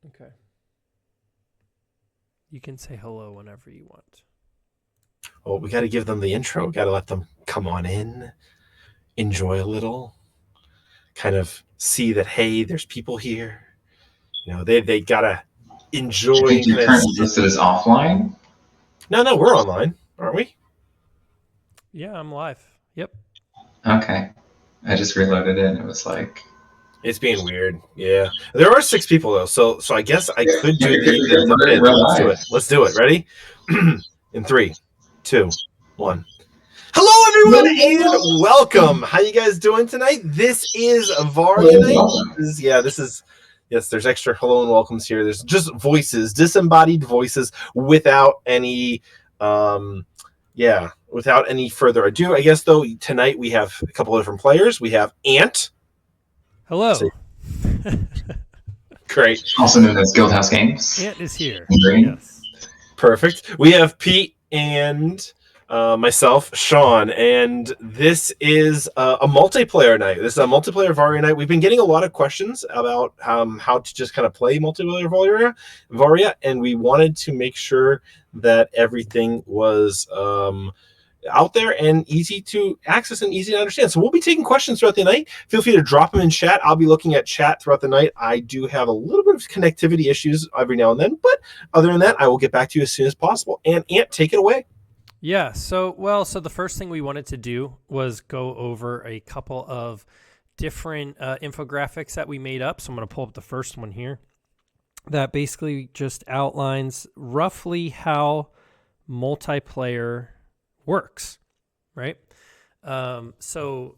Okay. You can say hello whenever you want. Well, we got to give them the intro. We got to let them come on in, enjoy a little, kind of see that, hey, there's people here. They got to Should enjoy we and do kind of currently listed as offline? No, we're online, aren't we? Yeah, I'm live. Yep. Okay. I just reloaded it and it was like, It's being weird. Yeah, there are 6 people though, so I guess I could do the bid. we're Let's do live. it. Let's do it. Ready? In 3, 2, 1. Hello, everyone, and welcome. How you guys doing tonight? This is Varia night. Yes. There's extra hello and welcomes here. There's just voices, disembodied voices, without any, without any further ado. I guess though tonight we have a couple of different players. We have Ant. Hello. Great. Also known as Guildhouse Games. Ant is here. Green. Yes. Perfect. We have Pete and myself, Sean, and this is a multiplayer night. This is a multiplayer Varia night. We've been getting a lot of questions about how to just kind of play multiplayer Varia, and we wanted to make sure that everything was out there and easy to access and easy to understand. So we'll be taking questions throughout the night. Feel free to drop them in chat. I'll be looking at chat throughout the night. I do have a little bit of connectivity issues every now and then, but other than that, I will get back to you as soon as possible. And Ant, take it away. Yeah. So the first thing we wanted to do was go over a couple of different infographics that we made up. So I'm going to pull up the first one here that basically just outlines roughly how multiplayer works, right? So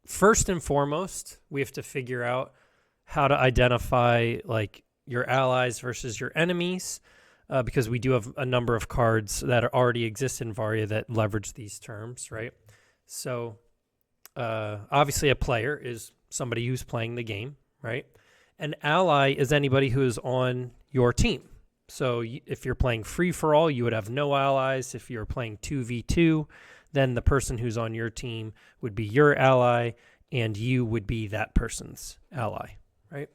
first and foremost, we have to figure out how to identify like your allies versus your enemies, because we do have a number of cards that already exist in Varia that leverage these terms, right? So obviously a player is somebody who's playing the game, right? An ally is anybody who is on your team. So if you're playing free-for-all, you would have no allies. If you're playing 2v2, then the person who's on your team would be your ally, and you would be that person's ally, right?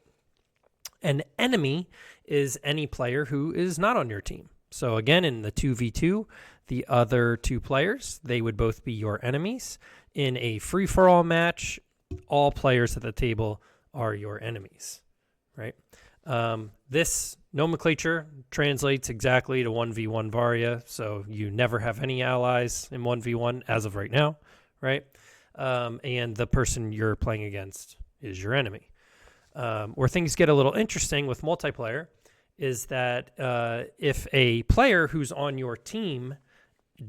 An enemy is any player who is not on your team. So again, in the 2v2, the other 2 players, they would both be your enemies. In a free-for-all match, all players at the table are your enemies, right? This nomenclature translates exactly to 1v1 Varia, so you never have any allies in 1v1 as of right now, right? And the person you're playing against is your enemy. Where things get a little interesting with multiplayer is that if a player who's on your team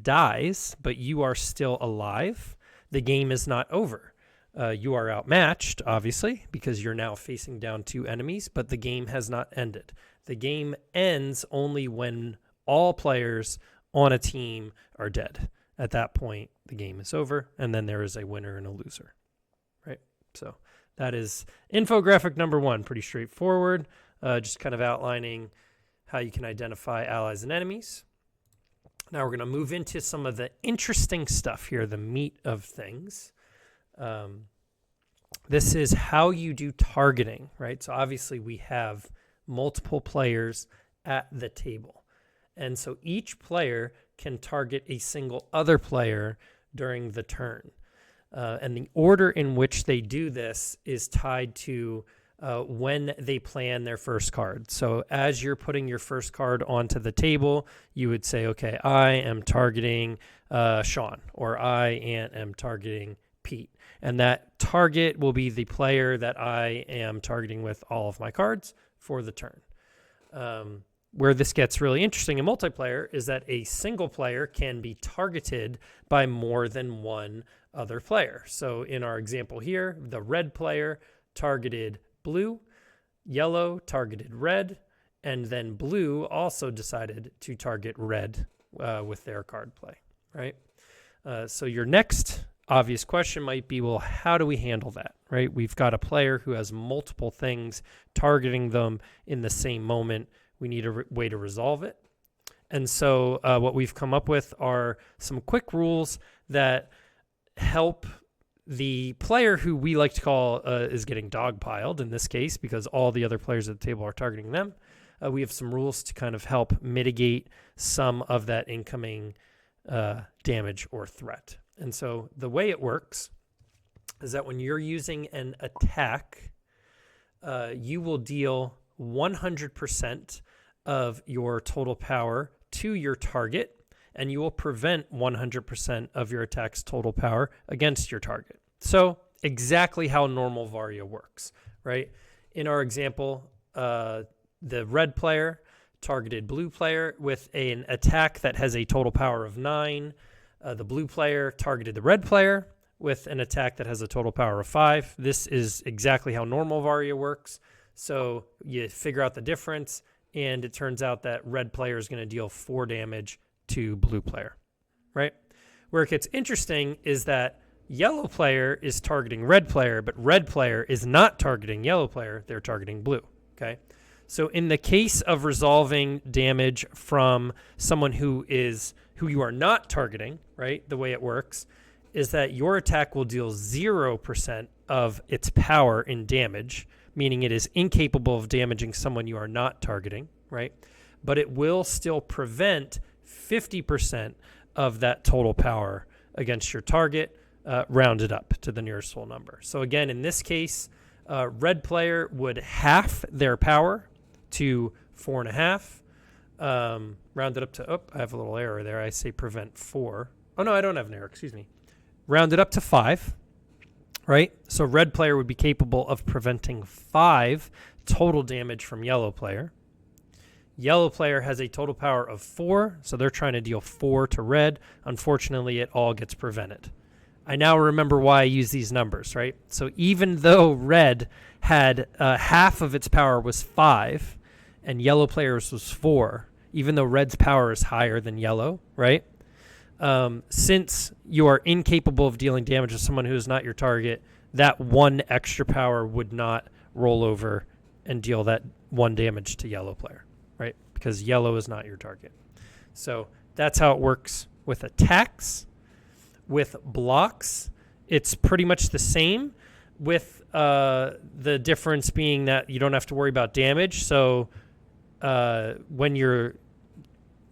dies, but you are still alive, the game is not over. You are outmatched, obviously, because you're now facing down 2 enemies, but the game has not ended. The game ends only when all players on a team are dead. At that point, the game is over, and then there is a winner and a loser, right? So that is infographic number 1, pretty straightforward, just kind of outlining how you can identify allies and enemies. Now we're going to move into some of the interesting stuff here, the meat of things. This is how you do targeting, right? So obviously we have multiple players at the table. And so each player can target a single other player during the turn. And the order in which they do this is tied to when they plan their first card. So as you're putting your first card onto the table, you would say, okay, I am targeting Sean, or I am targeting Pete. And that target will be the player that I am targeting with all of my cards for the turn. Where this gets really interesting in multiplayer is that a single player can be targeted by more than one other player. So in our example here, the red player targeted blue, yellow targeted red, and then blue also decided to target red with their card play, right? So your next obvious question might be, well, how do we handle that, right? We've got a player who has multiple things targeting them in the same moment. We need a way to resolve it. And so what we've come up with are some quick rules that help The player who we like to call is getting dogpiled in this case because all the other players at the table are targeting them. We have some rules to kind of help mitigate some of that incoming damage or threat. And so the way it works is that when you're using an attack, you will deal 100% of your total power to your target, and you will prevent 100% of your attack's total power against your target. So exactly how normal Varia works, right? In our example, the red player targeted blue player with an attack that has a total power of 9. The blue player targeted the red player with an attack that has a total power of 5. This is exactly how normal Varia works. So you figure out the difference, and it turns out that red player is going to deal 4 damage to blue player, right? Where it gets interesting is that yellow player is targeting red player, but red player is not targeting yellow player. They're targeting blue, okay? So in the case of resolving damage from someone who you are not targeting, right, the way it works is that your attack will deal 0% of its power in damage, meaning it is incapable of damaging someone you are not targeting, right? But it will still prevent 50% of that total power against your target, rounded up to the nearest whole number. So again, in this case, red player would half their power to 4.5, rounded up to, I have a little error there. I say prevent 4. Oh, no, I don't have an error. Excuse me. Rounded up to 5, right? So red player would be capable of preventing 5 total damage from yellow player. Yellow player has a total power of 4, so they're trying to deal 4 to red. Unfortunately, it all gets prevented. I now remember why I use these numbers, right? So even though red had half of its power was 5 and yellow players was 4, even though red's power is higher than yellow, right? Since you are incapable of dealing damage to someone who is not your target, that 1 extra power would not roll over and deal that 1 damage to yellow player, right? Because yellow is not your target. So that's how it works with attacks. With blocks, it's pretty much the same, with the difference being that you don't have to worry about damage. So when you're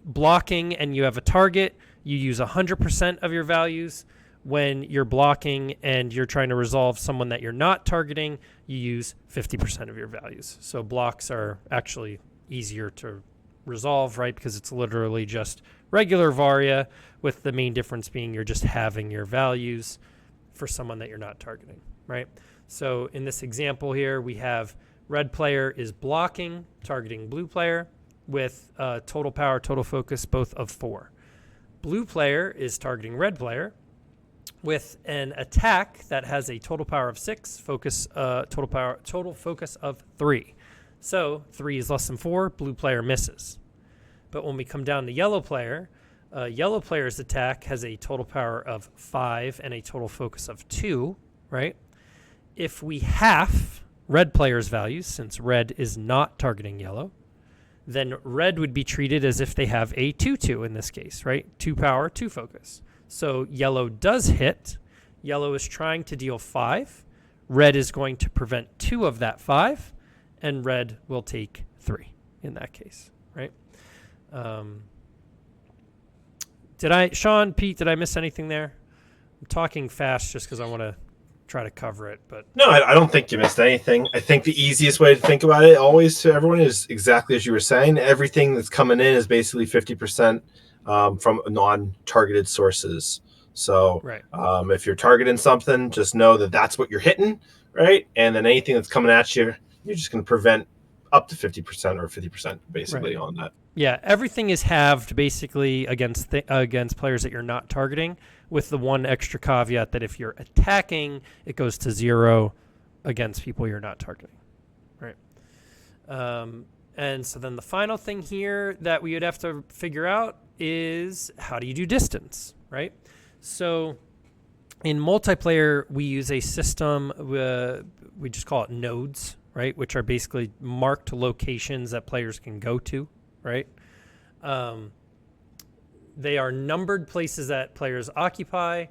blocking and you have a target, you use 100% of your values. When you're blocking and you're trying to resolve someone that you're not targeting, you use 50% of your values. So blocks are actually easier to resolve, right? Because it's literally just regular Varia, with the main difference being you're just having your values for someone that you're not targeting, right? So in this example here, we have red player is blocking, targeting blue player with total power, total focus, both of 4. Blue player is targeting red player with an attack that has a total power of 6, total focus of 3. So 3 is less than 4, blue player misses. But when we come down to yellow player's attack has a total power of 5 and a total focus of 2, right? If we half red player's values, since red is not targeting yellow, then red would be treated as if they have a 2-2 in this case, right? 2 power, 2 focus. So yellow does hit. Yellow is trying to deal 5. Red is going to prevent 2 of that 5, and red will take 3 in that case, right? Sean, Pete, did I miss anything there? I'm talking fast just because I want to try to cover it, but no, I don't think you missed anything. I think the easiest way to think about it always to everyone is exactly as you were saying. Everything that's coming in is basically 50% from non-targeted sources. So right. If you're targeting something, just know that that's what you're hitting, right? And then anything that's coming at you, you're just going to prevent up to 50% or 50% basically on that. Yeah, everything is halved basically against players that you're not targeting, with the one extra caveat that if you're attacking, it goes to 0 against people you're not targeting, right? And so then the final thing here that we would have to figure out is how do you do distance, right? So in multiplayer, we use a system, we just call it nodes, right? Which are basically marked locations that players can go to, right? They are numbered places that players occupy,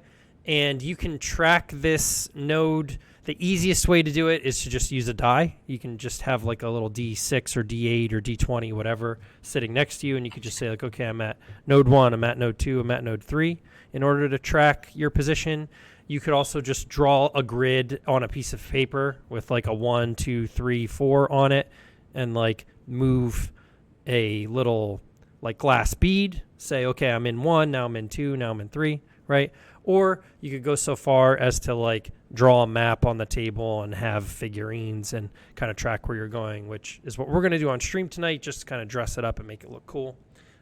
And you can track this node. The easiest way to do it is to just use a die. You can just have like a little D6 or D8 or D20, whatever, sitting next to you. And you can just say like, okay, I'm at node 1, I'm at node 2, I'm at node 3. In order to track your position, you could also just draw a grid on a piece of paper with like a 1, 2, 3, 4 on it, and like move a little like glass bead. Say, okay, I'm in 1, now I'm in 2, now I'm in 3, right? Or you could go so far as to like draw a map on the table and have figurines and kind of track where you're going, which is what we're going to do on stream tonight, just to kind of dress it up and make it look cool.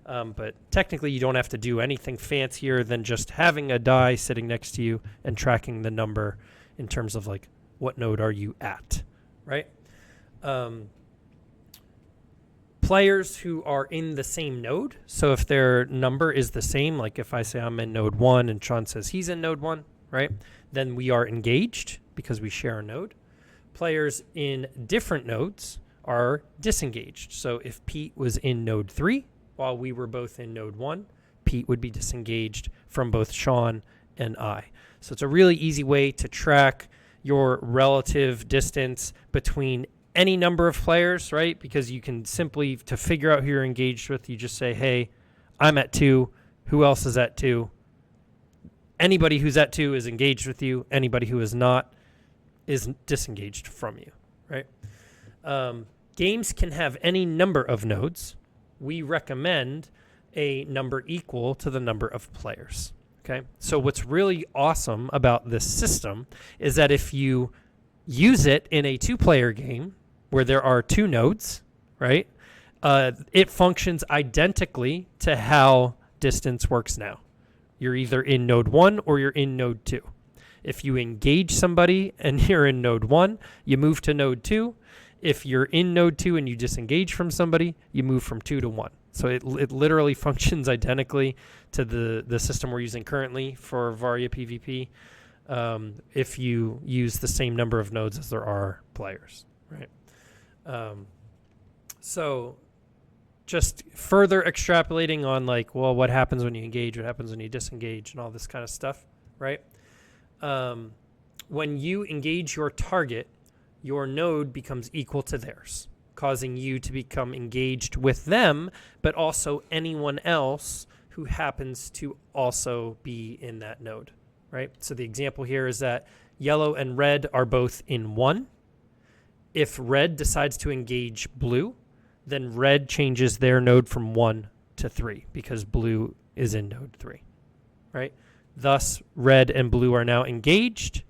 But technically, you don't have to do anything fancier than just having a die sitting next to you and tracking the number in terms of like what node are you at, right? Players who are in the same node, so if their number is the same, like if I say I'm in node 1 and Sean says he's in node 1, right, then we are engaged because we share a node. Players in different nodes are disengaged. So if Pete was in node 3 while we were both in node 1, Pete would be disengaged from both Sean and I. So it's a really easy way to track your relative distance between any number of players, right? Because you can simply, to figure out who you're engaged with, you just say, hey, I'm at 2. Who else is at 2? Anybody who's at 2 is engaged with you. Anybody who is not is disengaged from you, right? Games can have any number of nodes. We recommend a number equal to the number of players, okay? So what's really awesome about this system is that if you use it in a 2-player game where there are 2 nodes, right, it functions identically to how distance works now. You're either in node 1 or you're in node 2. If you engage somebody and you're in node 1, you move to node 2. If you're in node 2 and you disengage from somebody, you move from 2 to 1. So it literally functions identically to the system we're using currently for Varia PvP if you use the same number of nodes as there are players, right? So just further extrapolating on like, well, what happens when you engage, what happens when you disengage, and all this kind of stuff, right? When you engage your target, your node becomes equal to theirs, causing you to become engaged with them, but also anyone else who happens to also be in that node, right? So the example here is that yellow and red are both in 1. If red decides to engage blue, then red changes their node from 1 to 3 because blue is in node 3, right? Thus, red and blue are now engaged,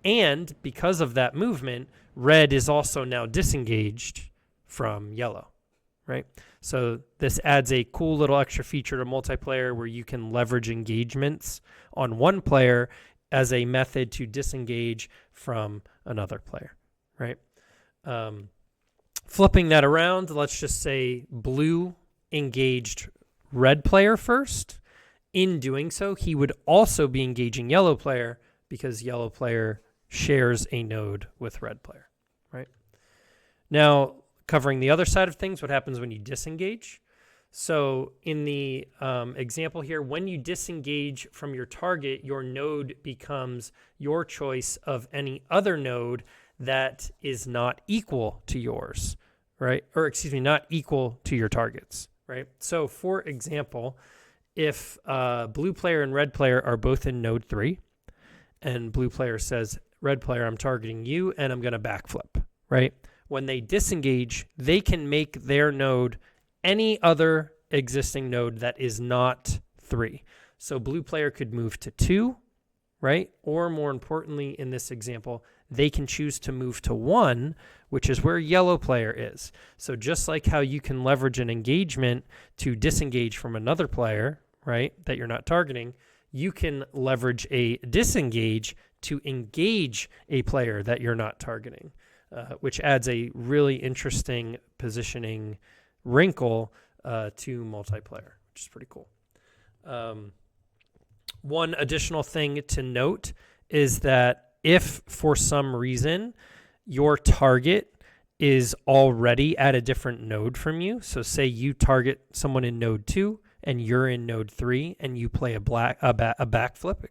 and because of that movement, red is also now disengaged from yellow, right? So this adds a cool little extra feature to multiplayer where you can leverage engagements on one player as a method to disengage from another player, right? Flipping that around, let's just say blue engaged red player first. In doing so, he would also be engaging yellow player because yellow player shares a node with red player, right? Now, covering the other side of things, what happens when you disengage? So in the example here, when you disengage from your target, your node becomes your choice of any other node that is not equal to yours, right? Or excuse me, not equal to your targets, right? So for example, if blue player and red player are both in node 3, and blue player says, red player, I'm targeting you, and I'm going to backflip, right? When they disengage, they can make their node any other existing node that is not 3. So blue player could move to 2, right? Or more importantly, in this example, they can choose to move to 1, which is where yellow player is. So just like how you can leverage an engagement to disengage from another player, right, that you're not targeting, you can leverage a disengage to engage a player that you're not targeting, which adds a really interesting positioning wrinkle to multiplayer, which is pretty cool. One additional thing to note is that if for some reason your target is already at a different node from you, so say you target someone in node 2 and you're in node 3 and you play a backflip,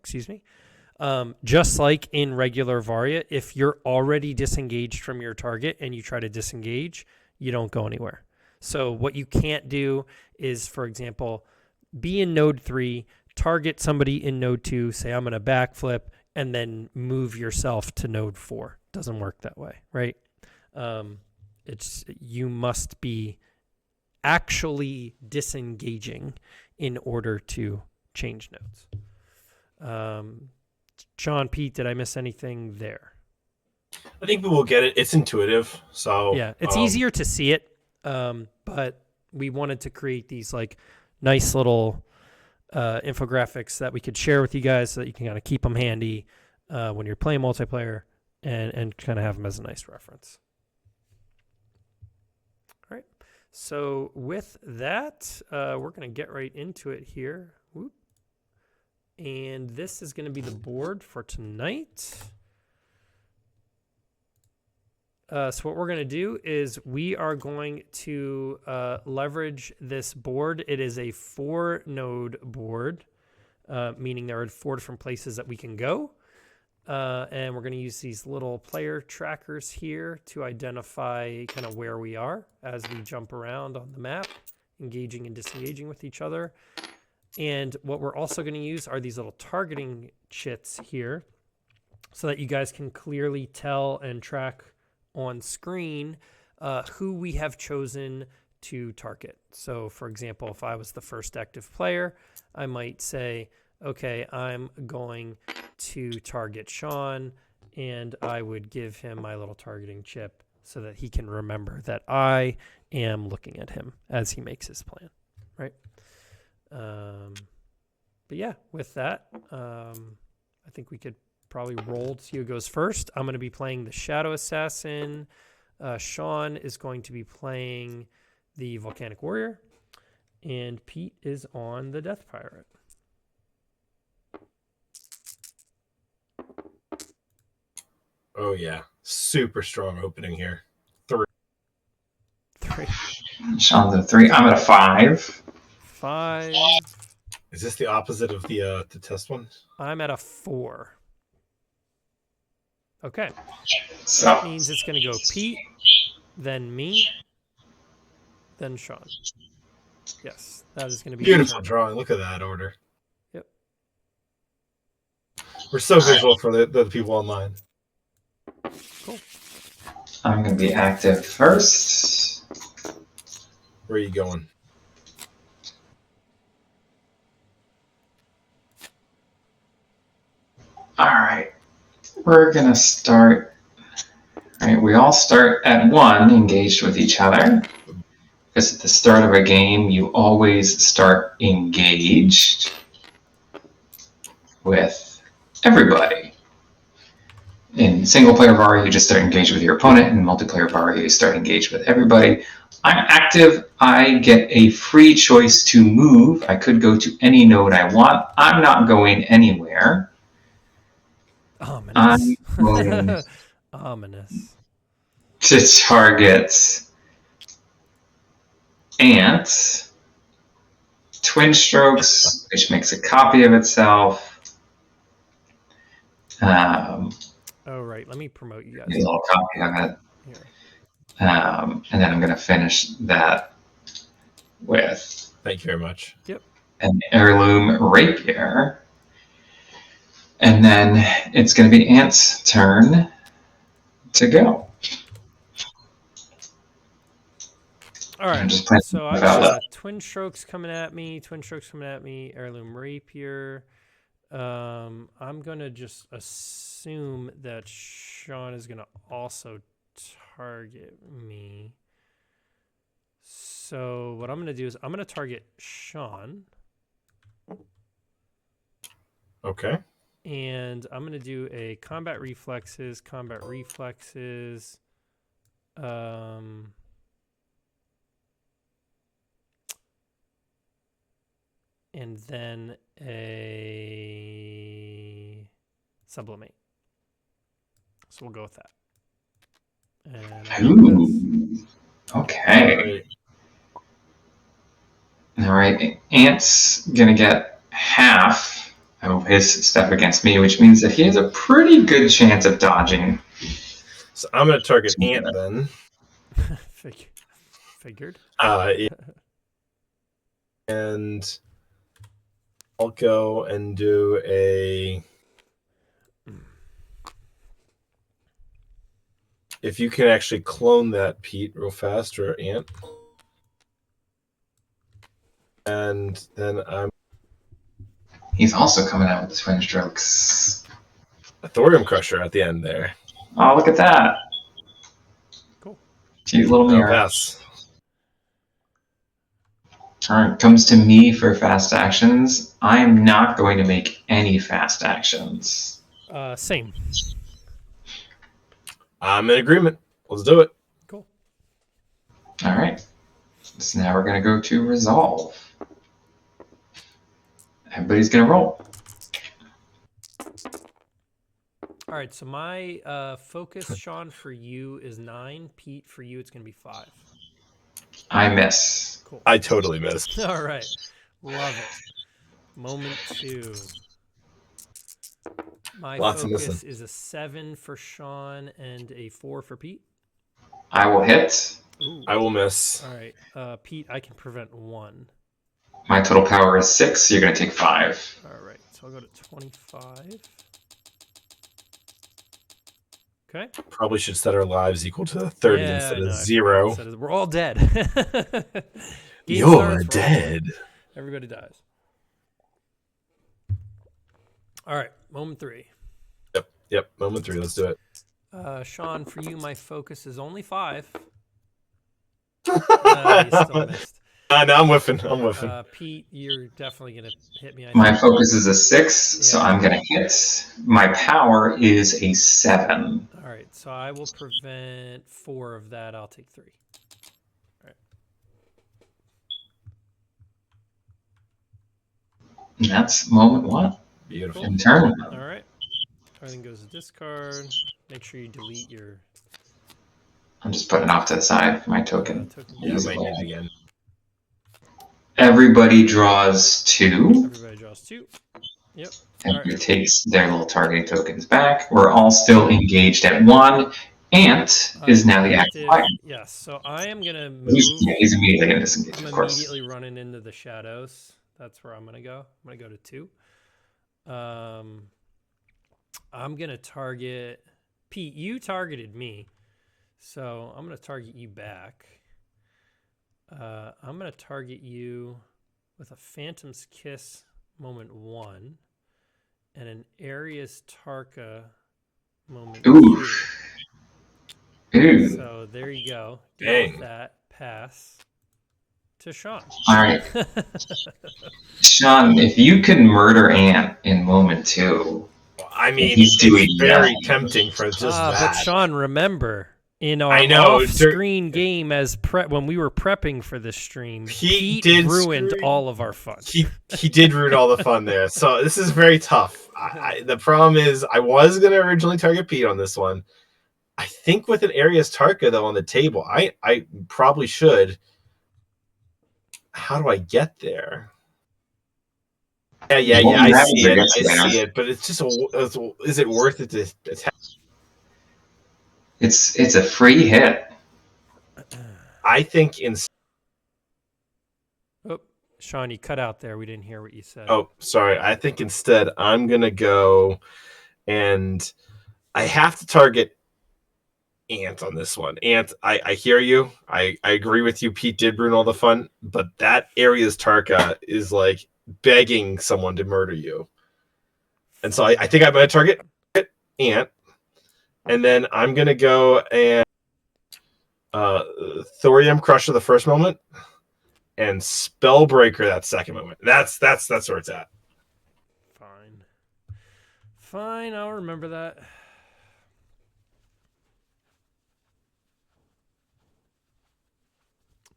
Just like in regular Varia, if you're already disengaged from your target and you try to disengage, you don't go anywhere. So what you can't do is, for example, be in node 3, target somebody in node 2, say I'm going to backflip, and then move yourself to node 4. Doesn't work that way, right? You must be actually disengaging in order to change nodes. Sean, Pete, did I miss anything there? I think we will get it. It's intuitive, so yeah, it's easier to see it, but we wanted to create these like nice little infographics that we could share with you guys, so that you can kind of keep them handy when you're playing multiplayer, and kind of have them as a nice reference. All right. So with that, we're going to get right into it here. Whoop. And this is going to be the board for tonight. So what we're going to do is we are going to leverage this board. It is a 4-node board, meaning there are 4 different places that we can go. And we're going to use these little player trackers here to identify kind of where we are as we jump around on the map, engaging and disengaging with each other. And what we're also going to use are these little targeting chits here, so that you guys can clearly tell and track on screen who we have chosen to target. So for example, if I was the first active player, I might say, okay, I'm going to target Sean, and I would give him my little targeting chip so that he can remember that I am looking at him as he makes his plan, right? But yeah, with that, I think we could probably roll to see who goes first. I'm going to be playing the Shadow Assassin. Sean is going to be playing the Volcanic Warrior, and Pete is on the Death Pirate. Oh yeah, super strong opening here. 3. Sean's at 3. I'm at a 5. 5. Is this the opposite of the test one? I'm at a 4. Okay. So That means it's going to go Pete, then me, then Sean. Yes, that is going to be Beautiful drawing. Look at that order. Yep. We're so visual for the people online. Cool. I'm going to be active first. Where are you going? All right. We're going to start. All right, we all start at 1, engaged with each other. Because at the start of a game, you always start engaged with everybody. In single-player Varia, you just start engaged with your opponent. In multiplayer Varia, you start engaged with everybody. I'm active. I get a free choice to move. I could go to any node I want. I'm not going anywhere. Ominous. I'm going Ominous. to target Ant, Twin Strokes, which makes a copy of itself. Oh, right. Let me promote you guys. A little copy of it. Here. And then I'm going to finish that with Thank you very much. Yep. an heirloom rapier. And then it's going to be Ant's turn to go. All right. I'm just playing So I've about got Twin Strokes coming at me, heirloom rapier. I'm going to just assume that Sean is going to also target me. So what I'm going to do is I'm going to target Sean. Okay. And I'm going to do a combat reflexes. And then a sublimate. So we'll go with that. And Ooh. Okay. All right. Ant's going to get half I move his stuff against me, which means that he has a pretty good chance of dodging. So I'm going to target Ant then. Figured. Yeah. And I'll go and do a... If you can actually clone that, Pete, real fast, or Ant. And then I'm... He's also coming out with the twin strokes. A Thorium Crusher at the end there. Oh, look at that. Cool. Cute little mirror. Pass. Alright, comes to me for fast actions. I am not going to make any fast actions. Same. I'm in agreement. Let's do it. Cool. Alright. So now we're going to go to resolve. Everybody's going to roll. All right, so my focus, Sean, for you is 9. Pete, for you, it's going to be 5. I miss. Cool. I totally missed. All right. Love it. Moment 2. My Lots of focus missing. is a 7 for Sean and a 4 for Pete. I will hit. Ooh. I will miss. All right. Pete, I can prevent 1. My total power is 6, so you're going to take 5. All right. So I'll go to 25. Okay. Probably should set our lives equal to 30 instead of 0. We're all dead. Game You're starts, dead. Everybody dies. All right. Moment 3. Yep. Moment 3. Let's do it. Sean, for you, my focus is only 5. You still missed. No, I'm whiffing. Pete, you're definitely going to hit me. My focus is a 6, so Yeah. I'm going to hit. My power is a 7. All right, so I will prevent 4 of that. I'll take 3. All right. And that's moment 1. Beautiful. In turn. All right. Everything goes to discard. Make sure you delete your I'm just putting it off to the side, my token. token. Yeah, I might need it again. Everybody draws 2. Everybody draws 2. Yep. Everybody takes their little targeting tokens back. We're all still engaged at 1. Ant is now the active player. Yes, so I am going to move. He's immediately going to disengage, I'm of course. immediately running into the shadows. That's where I'm going to go. I'm going to go to 2. I'm going to target... Pete, you targeted me. So I'm going to target you back. I'm going to target you with a Phantom's Kiss moment 1 and an Aria's Tarka moment 2. Ooh. So there you go. Dang. Give that pass to Sean. All right. Sean, if you can murder Ant in moment 2, I mean, he's doing it's very nothing. tempting for just But that. Sean, remember, in our I know, off-screen game when we were prepping for this stream, Pete ruined all of our fun. He did ruin all the fun there. So this is very tough. The problem is I was going to originally target Pete on this one. I think with an Aria's Tarka, though, on the table, I probably should. How do I get there? Yeah. I see it. But it's just, is it worth it to attack? It's a free hit. I think Oh, Sean, you cut out there. We didn't hear what you said. Oh, sorry. I think instead I'm going to go and I have to target Ant on this one. Ant, I hear you. I agree with you. Pete did ruin all the fun, but that Aria's Tarka is like begging someone to murder you. And so I think I'm going to target Ant. And then I'm going to go and Thorium Crusher the first moment and Spellbreaker that second moment. That's where it's at. Fine, I'll remember that.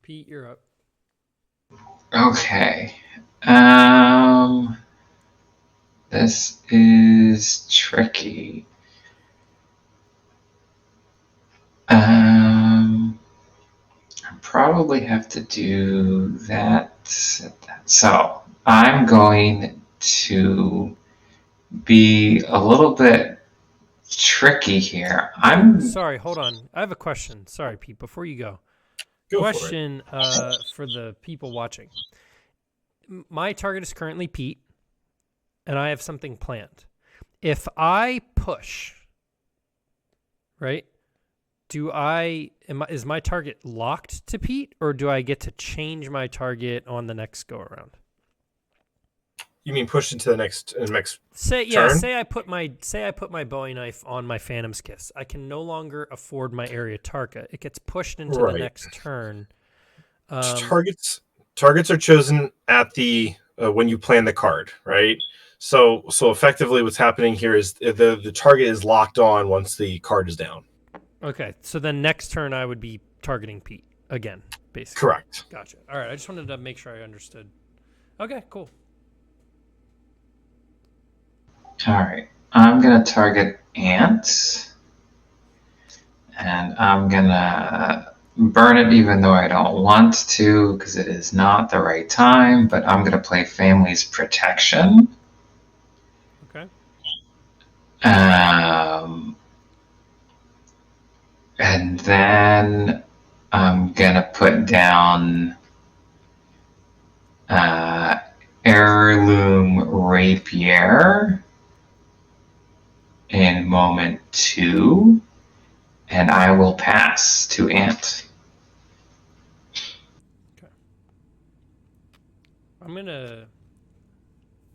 Pete, you're up. Okay. This is tricky. I probably have to do that. So I'm going to be a little bit tricky here. Sorry, hold on. I have a question. Sorry, Pete, before you go. Go Question for the people watching. My target is currently Pete, and I have something planned. If I push, right, is my target locked to Pete, or do I get to change my target on the next go around? You mean push into the next Say turn? I put my Bowie knife on my Phantom's Kiss. I can no longer afford my area Tarka. It gets pushed into the next turn. Targets are chosen at the when you plan the card, right? So effectively, what's happening here is the target is locked on once the card is down. Okay, so then next turn I would be targeting Pete again, basically. Correct. Gotcha. All right, I just wanted to make sure I understood. Okay, cool. All right, I'm gonna target Ant, and I'm gonna burn it even though I don't want to because it is not the right time, but I'm gonna play Family's Protection. Okay. And then I'm gonna put down Heirloom Rapier in moment 2, and I will pass to Ant. Okay. I'm gonna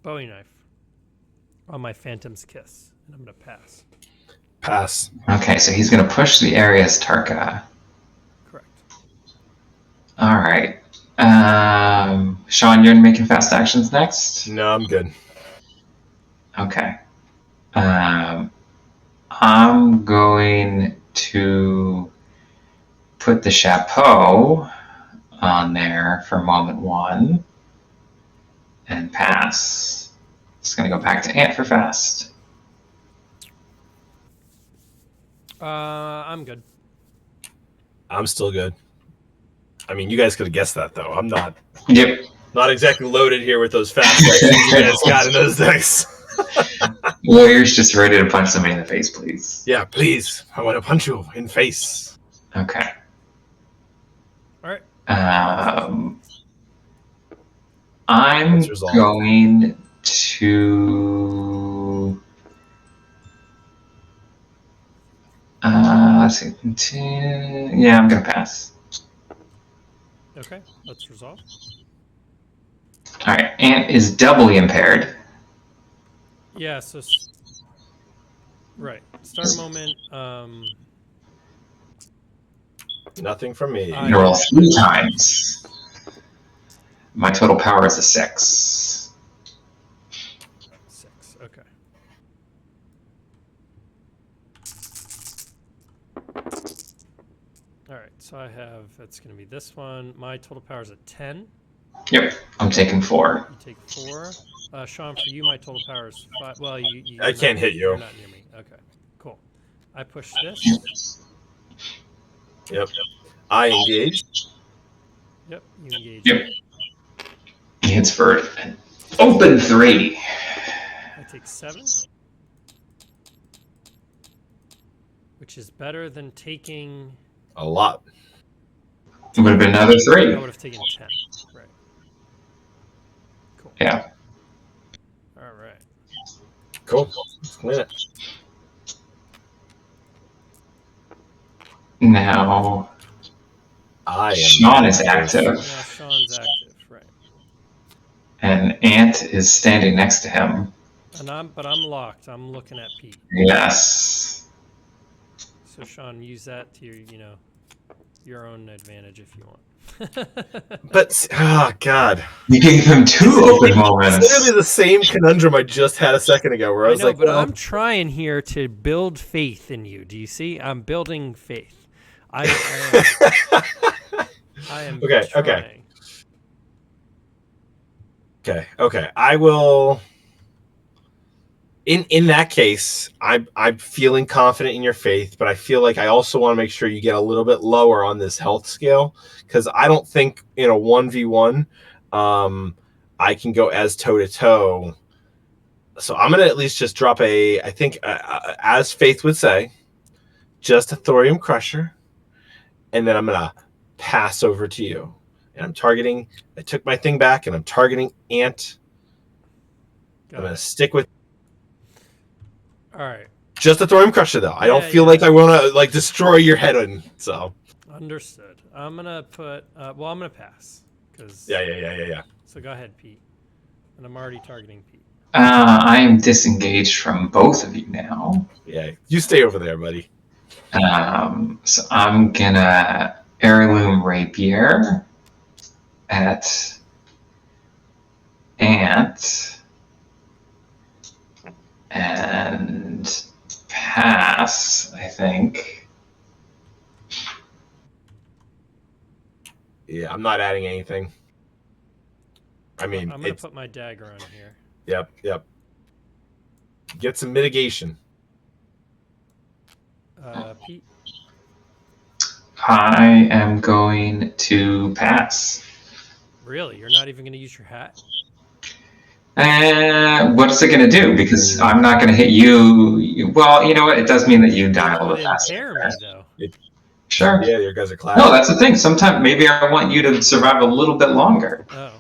Bowie knife on my Phantom's Kiss, and I'm gonna pass. Pass. Okay, so he's gonna push the area's Tarka. Correct. All right. Sean, you're making fast actions next? No, I'm good. Okay. I'm going to put the chapeau on there for moment 1 and pass. It's going to go back to Ant for fast. I'm good. I'm still good. I mean, you guys could have guessed that, though. I'm not. Yep. Not exactly loaded here with those fast actions you guys got in those decks. Warriors, just ready to punch somebody in the face, please. Yeah, please. I want to punch you in face. Okay. All right. I'm going to. Let's see. Yeah, I'm going to pass. Okay, let's resolve. All right, Ant is doubly impaired. Yeah, so right. Start a moment. Nothing from me. I roll 3 times. My total power is a 6. 6. Okay. All right, so I have, that's going to be this one. My total power is a 10. Yep, I'm taking 4. You take 4. Sean, for you, my total power is 5. Well, I can't hit you. You're not near me. Okay, cool. I push this. Yep. I engage. Yep, you engage. Yep. He hits for an open 3. I take 7. Which is better than taking... A lot. It would have been another 3. I would have taken 10. Right. Cool. Yeah. All right. Cool. Let's win it. Now, Sean is active. Now Sean's active, right. And Ant is standing next to him. But I'm locked. I'm looking at Pete. Yes. So Sean, use that to your own advantage if you want. But oh god, you gave him 2 open moments. It's literally the same conundrum I just had a second ago, where I was like, but I'm trying here to build faith in you. Do you see? I'm building faith. I am okay. trying. Okay. I will. In that case, I'm feeling confident in your faith, but I feel like I also want to make sure you get a little bit lower on this health scale, because I don't think in a 1v1 I can go as toe to toe So I'm gonna at least just drop I think, as Faith would say, just a thorium crusher, and then I'm gonna pass over to you. And I'm targeting. I took my thing back, and I'm targeting Ant. I'm gonna stick with. All right. Just a thorium crusher, though. I don't Yeah, feel yeah. like I want to like destroy your head in. So Understood. I'm gonna put. Well, I'm gonna pass because. yeah. So go ahead, Pete. And I'm already targeting Pete. I am disengaged from both of you now. Yeah, you stay over there, buddy. So I'm gonna heirloom rapier at Ant and pass, I think. Yeah, I'm not adding anything. I mean, I'm gonna put my dagger on here. Yep. Get some mitigation. Pete. I am going to pass. Really? You're not even gonna use your hat? What's it going to do? Because I'm not going to hit you. Well, you know what? It does mean that you die a little bit faster. Impair me, though. Sure. Yeah, your guys are classic. No, that's the thing. Sometimes maybe I want you to survive a little bit longer. Oh.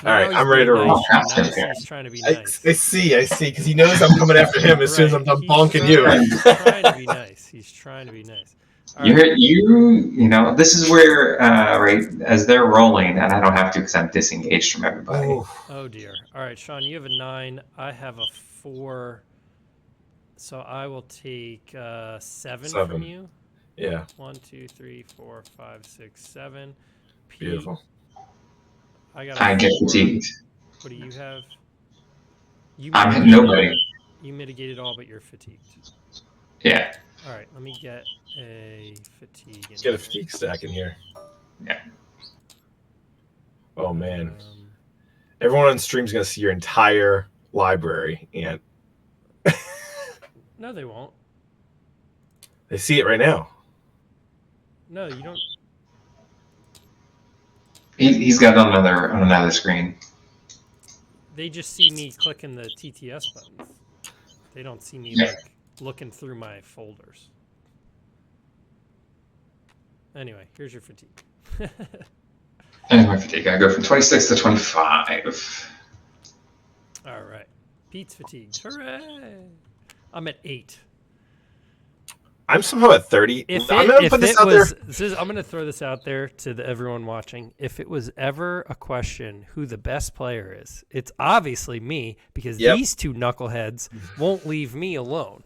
All right, I'm ready to roll. He's trying to be nice. I see, because he knows I'm coming after him as soon as I'm done bonking you. He's trying to be nice. He's trying to be nice. You know, this is where, right, as they're rolling, and I don't have to because I'm disengaged from everybody. Oh, dear. All right, Sean, you have a 9. I have a 4. So I will take 7 from you. Yeah. 1, 2, 3, 4, 5, 6, 7. Pete, beautiful. I get fatigued. What do you have? I'm hitting nobody. You mitigated all, but you're fatigued. Yeah. All right, let me get a fatigue. Let's get a fatigue stack in here. Yeah. Oh man, everyone on stream's gonna see your entire library, and no, they won't. They see it right now. No, you don't. He's got it on another screen. They just see me clicking the TTS buttons. They don't see me like looking through my folders. Anyway, here's your fatigue. And my fatigue, I go from 26 to 25. All right. Pete's fatigued. Hooray! I'm at 8. I'm somehow at 30. I'm going to put this out there. I'm going to throw this out there to everyone watching. If it was ever a question who the best player is, it's obviously me because these two knuckleheads won't leave me alone.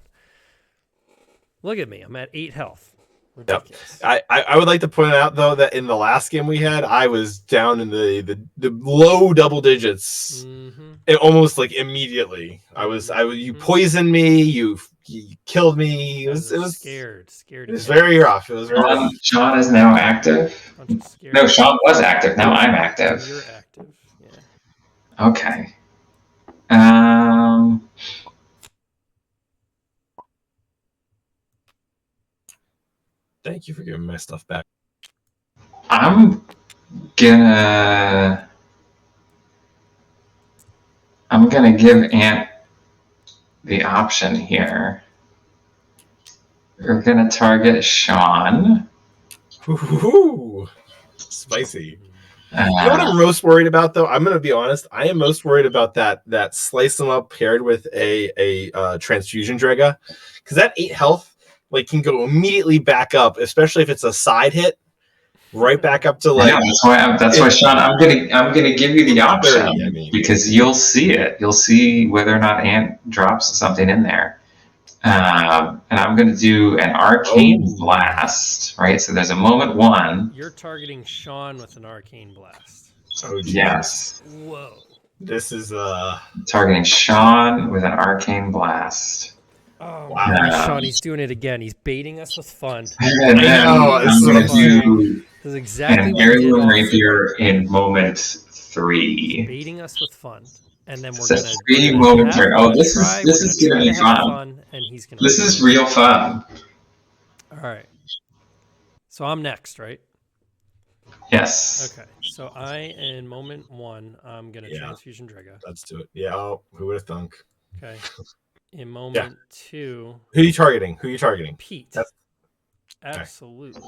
Look at me. I'm at 8 health. Ridiculous. Yep. I would like to point out, though, that in the last game we had, I was down in the low double digits, almost like immediately. You poisoned me. You killed me. It was scared. It was very rough. It was very rough. Sean is now active. No, Sean was active. Now I'm active. You're active. Yeah. Okay. Thank you for giving my stuff back. I'm gonna give Ant the option here. We're gonna target Sean. Ooh, spicy. You know what I'm most worried about, though? I'm going to be honest. I am most worried about that slice them up paired with a transfusion Draga, because that 8 health can go immediately back up, especially if it's a side hit, right back up to that's why Sean, I'm gonna give you the option because you'll see it. You'll see whether or not Ant drops something in there. And I'm going to do an arcane blast, right? So there's a moment 1. You're targeting Sean with an arcane blast. Oh, geez. Yes. Whoa. This is targeting Sean with an arcane blast. Oh, wow. Sean, he's doing it again. He's baiting us with fun. And then I'm going to do this is exactly an heirloom rapier in moment 3. Baiting us with fun. And then we're going to 3 moments. This is going to be fun. And he's gonna this is real fun. All right. So I'm next, right? Yes. Okay, so in moment 1, I'm gonna Yeah. transfusion Draga. Let's do it. Yeah. Oh, who would have thunk? Okay. In moment 2, Who are you targeting? Who are you targeting? Pete. That's Absolutely.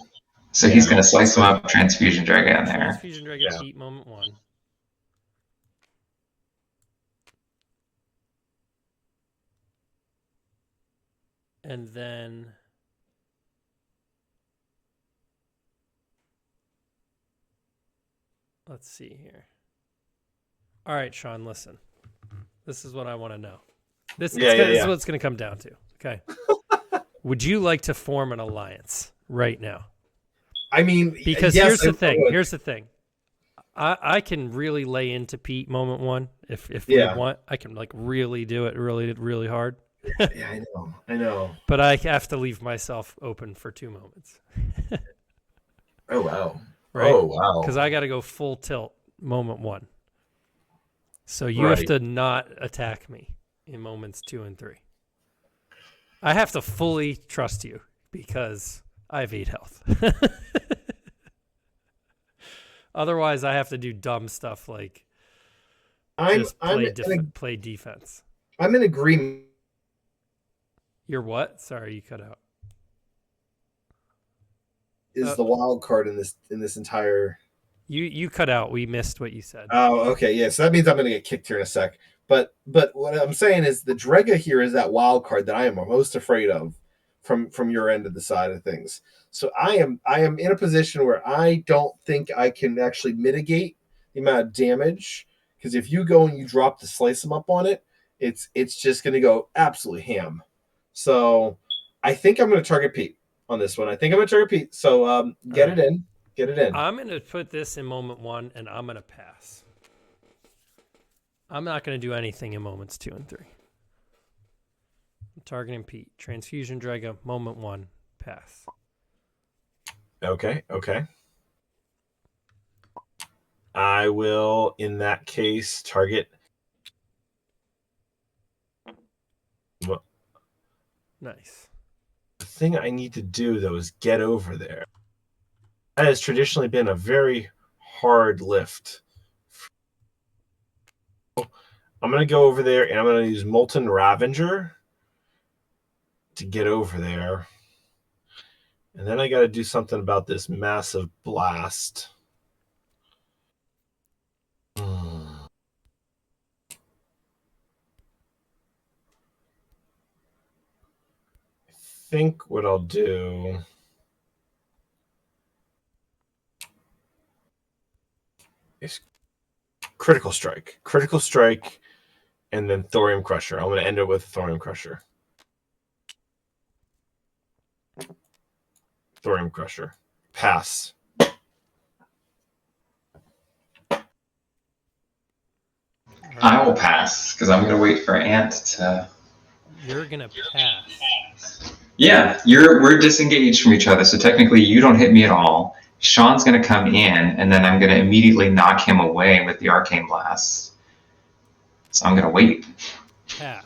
So he's going to slice him up, transfusion Draga in there. Transfusion Draga Yeah. Pete, moment 1. And then let's see here. All right, Sean, listen. This is what I want to know. This is what it's going to come down to. Okay. Would you like to form an alliance right now? I mean, Because yes, here's the I thing. would. Here's the thing. I can really lay into Pete moment 1 if we want. I can like really do it really hard. Yeah, I know. But I have to leave myself open for 2 moments. Oh wow. Right? Oh wow. Because I got to go full tilt moment 1. So you have to not attack me in moments 2 and 3. I have to fully trust you because I have 8 health. Otherwise, I have to do dumb stuff like play defense. I'm in agreement. You're what? Sorry, you cut out. Is the wild card in this entire? You cut out. We missed what you said. Oh, okay, yeah. So that means I'm going to get kicked here in a sec. But what I'm saying is the Drega here is that wild card that I am most afraid of from your end of the side of things. So I am in a position where I don't think I can actually mitigate the amount of damage, because if you go and you drop the slice them up on it, it's just going to go absolutely ham. So I think I'm going to target Pete on this one. I think I'm going to target Pete. So get it in. I'm going to put this in moment 1, and I'm going to pass. I'm not going to do anything in moments 2 and 3. I'm targeting Pete. Transfusion Draga, moment 1, pass. Okay. I will, in that case, target. Nice. The thing I need to do, though, is get over there. That has traditionally been a very hard lift. I'm going to go over there, and I'm going to use Molten Ravager to get over there. And then I got to do something about this massive blast. I think what I'll do is Critical Strike, and then Thorium Crusher. I'm going to end it with Thorium Crusher. Thorium Crusher. Pass. I will pass because I'm going to wait for Ant to. You're going to pass. Yeah, we're disengaged from each other, so technically you don't hit me at all. Sean's going to come in, and then I'm going to immediately knock him away with the Arcane Blast. So I'm going to wait. Pass.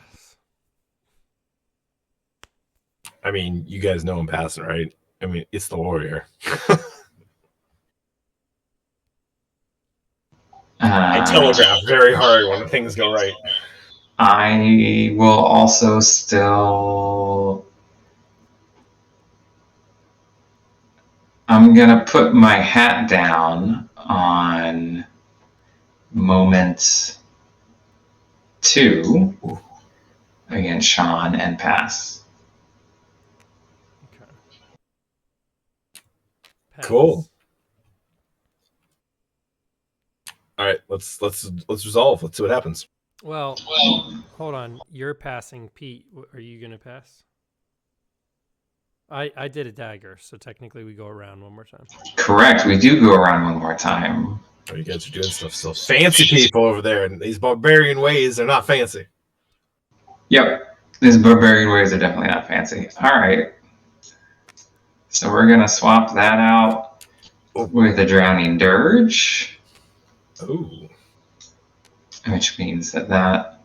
I mean, you guys know I'm passing, right? I mean, it's the warrior. I telegraph very hard when things go right. I will also still. I'm gonna put my hat down on moment 2 against Sean and pass. Okay. Pass. Cool. All right, let's resolve. Let's see what happens. Well, hold on. You're passing Pete. Are you going to pass? I did a dagger, so technically we go around one more time. Correct. We do go around one more time. Oh, you guys are doing stuff so fancy, people over there, and these barbarian ways are not fancy. Yep. These barbarian ways are definitely not fancy. All right. So we're going to swap that out with a Drowning Dirge. Ooh. Which means that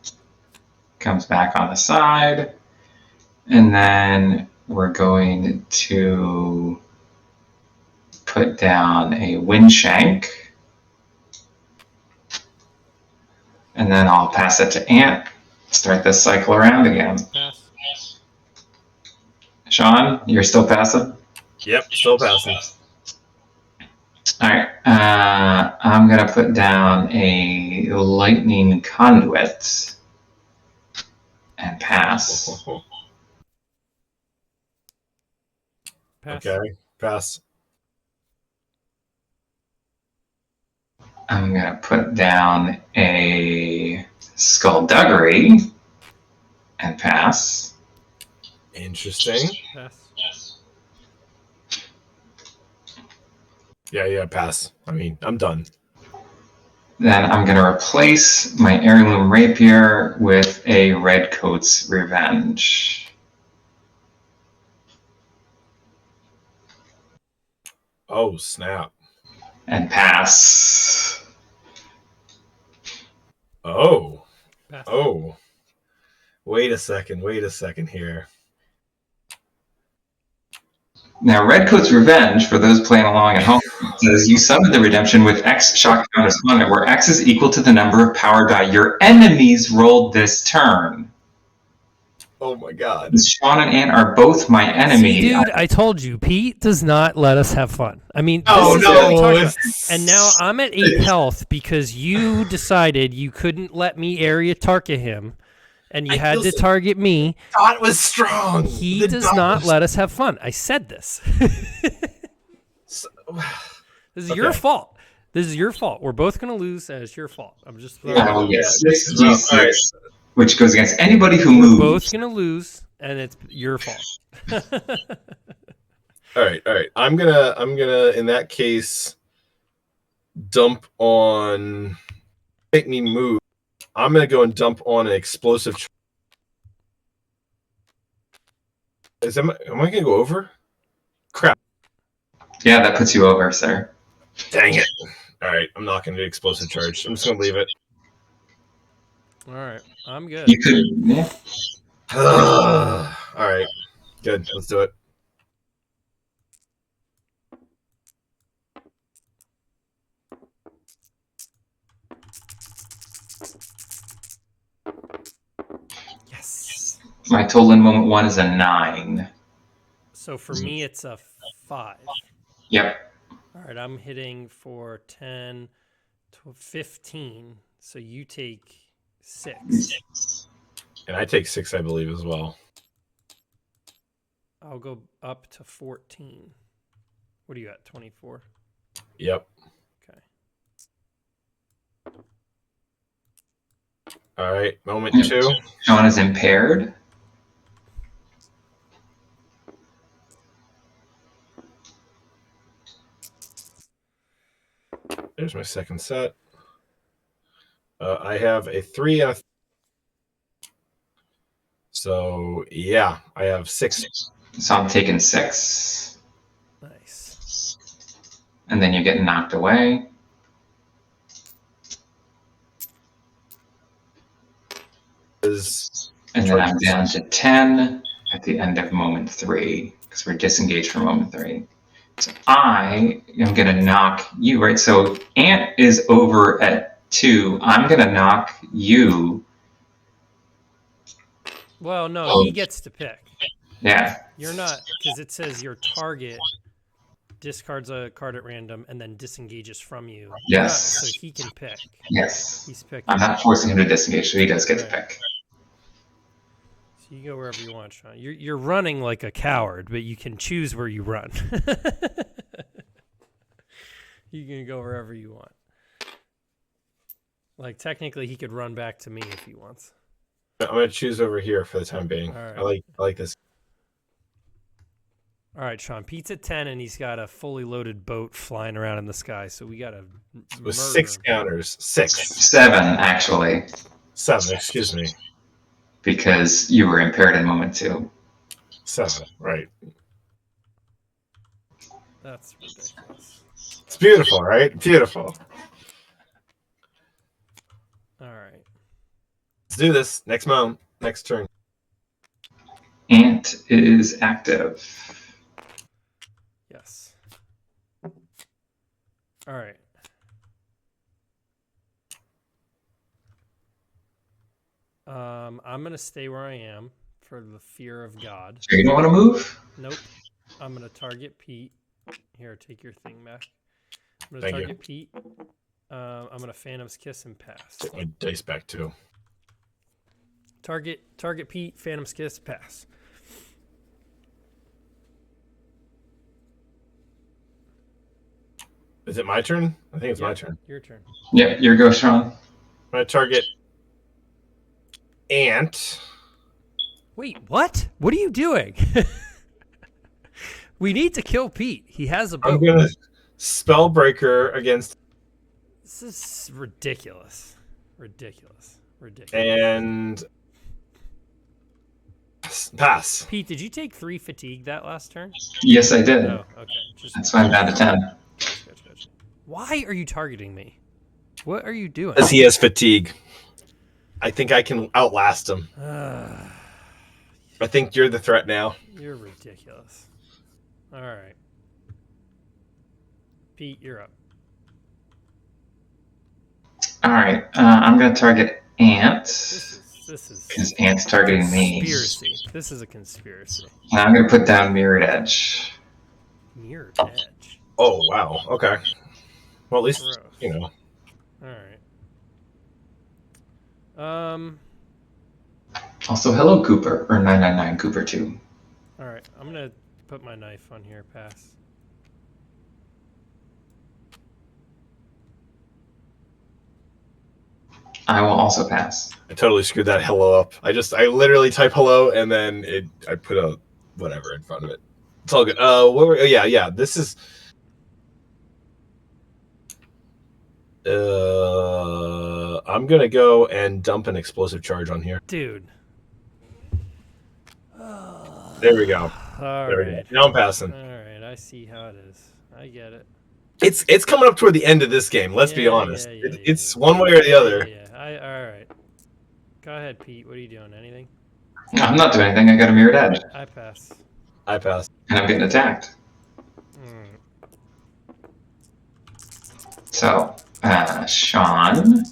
comes back on the side. And then we're going to put down a wind shank. And then I'll pass it to Ant. Start this cycle around again. Pass. Sean, you're still passive? Yep, still passing. All right. I'm going to put down a lightning conduit and pass. Pass. Okay, pass. I'm going to put down a skullduggery and pass. Interesting. Pass. Yeah, pass. I mean, I'm done. Then I'm going to replace my heirloom rapier with a redcoat's revenge. Oh, snap. And pass. Oh. Pass. Oh. Wait a second here. Now, Redcoat's Revenge, for those playing along at home, says you summon the redemption with X shock count opponent, where X is equal to the number of power die your enemies rolled this turn. Oh my god. Sean and Ant are both my enemy. See, dude, I told you, Pete does not let us have fun. I mean, Oh, this is no, what we talked about. it's- And now I'm at 8 health because you decided you couldn't let me area target him, and you I had feel to so- target me. Dot was strong. He The does dot not was- let us have fun. I said this. So- This is your Okay. fault. This is your fault. We're both going to lose, and it's your fault. I'm just throwing I it will out. get Yeah, 6d6, all right. which goes against anybody who We're moves. both going to lose, and it's your fault. All right. I'm gonna in that case dump on make me move. I'm gonna go and dump on an explosive. Am I gonna go over? Crap! Yeah, that puts you over, sir. Dang it! All right, I'm not gonna do explosive charge. I'm just gonna leave it. All right. I'm good. You could, yeah. All right, good. Let's do it. Yes. My total in moment 1 is a 9. So for me, it's a 5. Yep. All right, I'm hitting for 10, 15. So you take 6. And I take 6, I believe, as well. I'll go up to 14. What are you at? 24. Yep. Okay. All right, moment Yep. 2. Sean is impaired. There's my second set. I have a 3 and a. So yeah, I have 6. So I'm taking 6. Nice. And then you get knocked away. And then I'm down to 10 at the end of moment 3, because we're disengaged from moment 3. So I am going to knock you, right? So Ant is over at 2. I'm going to knock you. Well, no, Oh. he gets to pick. Yeah. You're not, because it says your target discards a card at random and then disengages from you. You're Yes. not- so he can pick. Yes. He's picking. I'm not forcing him to disengage, so he does get to Right. pick. So you go wherever you want, Sean. You're running like a coward, but you can choose where you run. You can go wherever you want. Like technically, he could run back to me if he wants. I'm gonna choose over here for the time being. All right. I like this. All right, Sean. Pete's at 10, and he's got a fully loaded boat flying around in the sky. So we got to With 6 counters. 6. 7, actually, 7, excuse me. because you were impaired in moment 2. 7, right. That's ridiculous. It's beautiful, right? Beautiful. All right. Let's do this. Next moment. Next turn. Ant is active. Yes. All right. I'm gonna stay where I am for the fear of God. Sure you don't want to move? Nope. I'm gonna target Pete. Here, take your thing back. I'm gonna Thank target you. Pete. I'm gonna Phantom's Kiss and pass. Take my dice back too. Target Pete. Phantom's Kiss, pass. Is it my turn? I think it's Yeah, my turn. Your turn. Yep, your go, Sean. I'm gonna target Ant. Wait, what? What are you doing? We need to kill Pete. He has a boat. I'm gonna Spellbreaker against This is ridiculous. Ridiculous. and pass. Pete, did you take 3 fatigue that last turn? Yes, I did. Oh, okay. That's why I'm down to 10. Gotcha. Why are you targeting me? What are you doing? Because he has fatigue. I think I can outlast him. I think you're the threat now. You're ridiculous. All right. Pete, you're up. All right, I'm going to target Ant. This is Because Ant's targeting me. conspiracy. This is a conspiracy. And I'm going to put down Mirrored Edge. Mirrored Edge. Oh, wow. Okay. Well, at least, Gross. you know. All right. Also, hello, Cooper, or 999 Cooper 2. All right. I'm gonna put my knife on here. Pass. I will also pass. I totally screwed that hello up. I literally type hello and then I put a whatever in front of it. It's all good. Yeah. This is. I'm gonna go and dump an explosive charge on here. Dude. There we go. All There we go. right. Now I'm passing. All right. I see how it is. I get it. It's coming up toward the end of this game. Let's be honest. It's one way or the other. Yeah. All right. Go ahead, Pete. What are you doing? Anything? No, I'm not doing anything. I got a Mirrored Edge. I pass. I pass. And I'm getting attacked. So, Sean,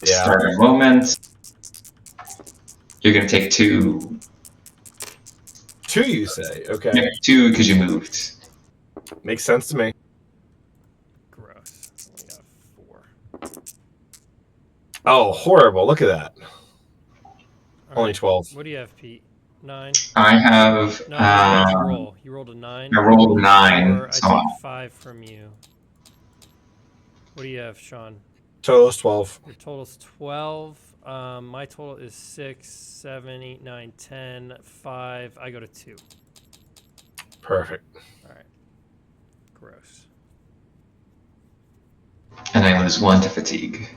Yeah. start a moment. You're going to take 2. 2, you say? Okay. Yeah, 2 because you moved. Makes sense to me. Gross. We got 4. Oh, horrible. Look at that. All Only right. 12. What do you have, Pete? 9? I have. No, what did you roll? You rolled a 9? I rolled 9. Or I So take 5 from you. What do you have, Sean? Total is 12. Your total's 12. My total is 6, 7, 8, 9, 10, 5. I go to 2. Perfect. All right. Gross. and I lose 1 to fatigue.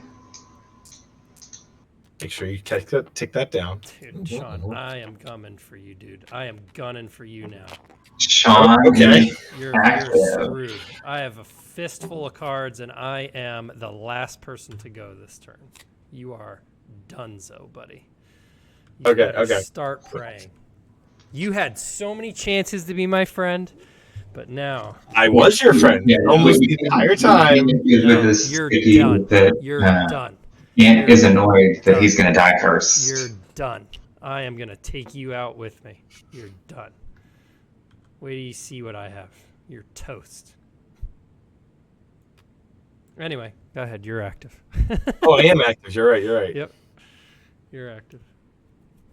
Make sure you take that down. Dude, Sean, I am coming for you, dude. I am gunning for you now. Sean, Okay. You're Active. screwed. I have a fistful of cards, and I am the last person to go this turn. You are donezo, buddy. You Okay, better okay. Start praying. You had so many chances to be my friend, but now I was your friend almost the entire time. you're done. You're done. Ant is annoyed that he's going to die first. You're done. I am going to take you out with me. You're done. Wait till you see what I have. You're toast. Anyway, go ahead. You're active. Oh, I am active. You're right. Yep. You're active.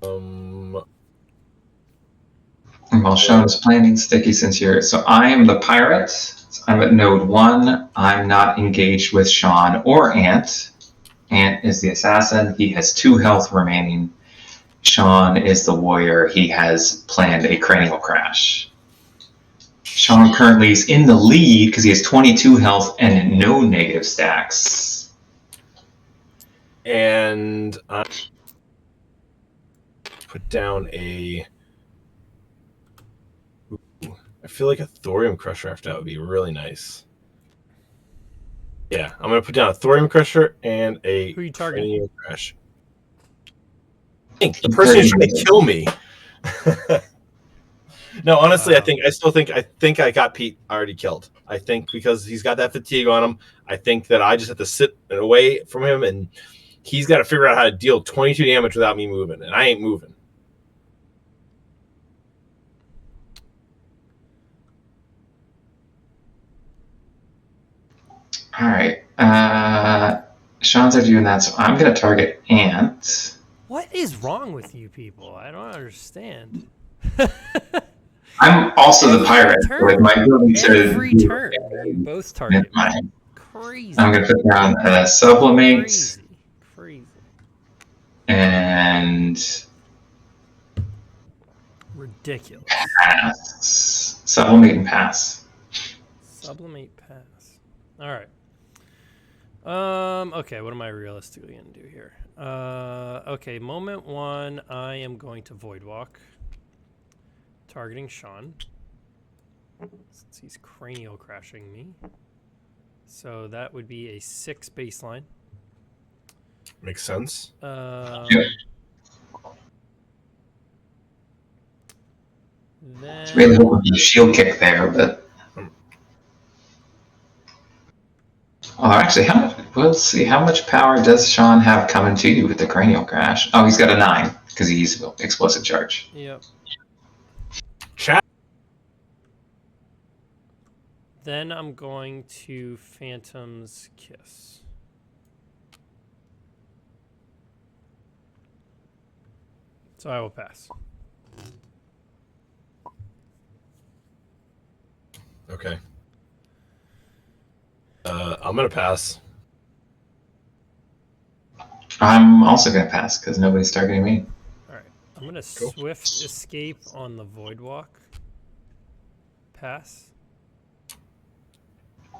Well, Sean is planning sticky since you're. So I am the pirate. So I'm at node 1. I'm not engaged with Sean or Ant. Ant is the assassin. He has 2 health remaining. Sean is the warrior. He has planned a cranial crash. Sean currently is in the lead because he has 22 health and no negative stacks. And I put down a. Ooh, I feel like a thorium crusher after that would be really nice. Yeah, I'm gonna put down a thorium crusher and a Who you targeting? cranial crash. I think the person who's trying to kill me. No, honestly, Wow. I think I got Pete already killed. I think because he's got that fatigue on him. I think that I just have to sit away from him, and he's got to figure out how to deal 22 damage without me moving, and I ain't moving. All right. Sean's are doing that, so I'm going to target Ant. What is wrong with you people? I don't understand. I'm also the pirate with my ability Every to turn, you both target me. Crazy. I'm going to put down a sublimate Crazy. and Ridiculous. pass. Sublimate and pass. Sublimate pass. All right. Okay, what am I realistically gonna do here? Okay, moment one, I am going to void walk. Targeting Sean. Since he's cranial crashing me. So that would be a 6 baseline. Makes sense. Yep. Then Really hoping for a shield kick there, but actually, we'll see. How much power does Sean have coming to you with the cranial crash? Oh, he's got a 9 because he's explosive charge. Yep. Chat. Then I'm going to Phantom's Kiss. So I will pass. Okay. I'm gonna pass. I'm also going to pass because nobody's targeting me. All right. I'm going to swift escape on the void walk. Pass.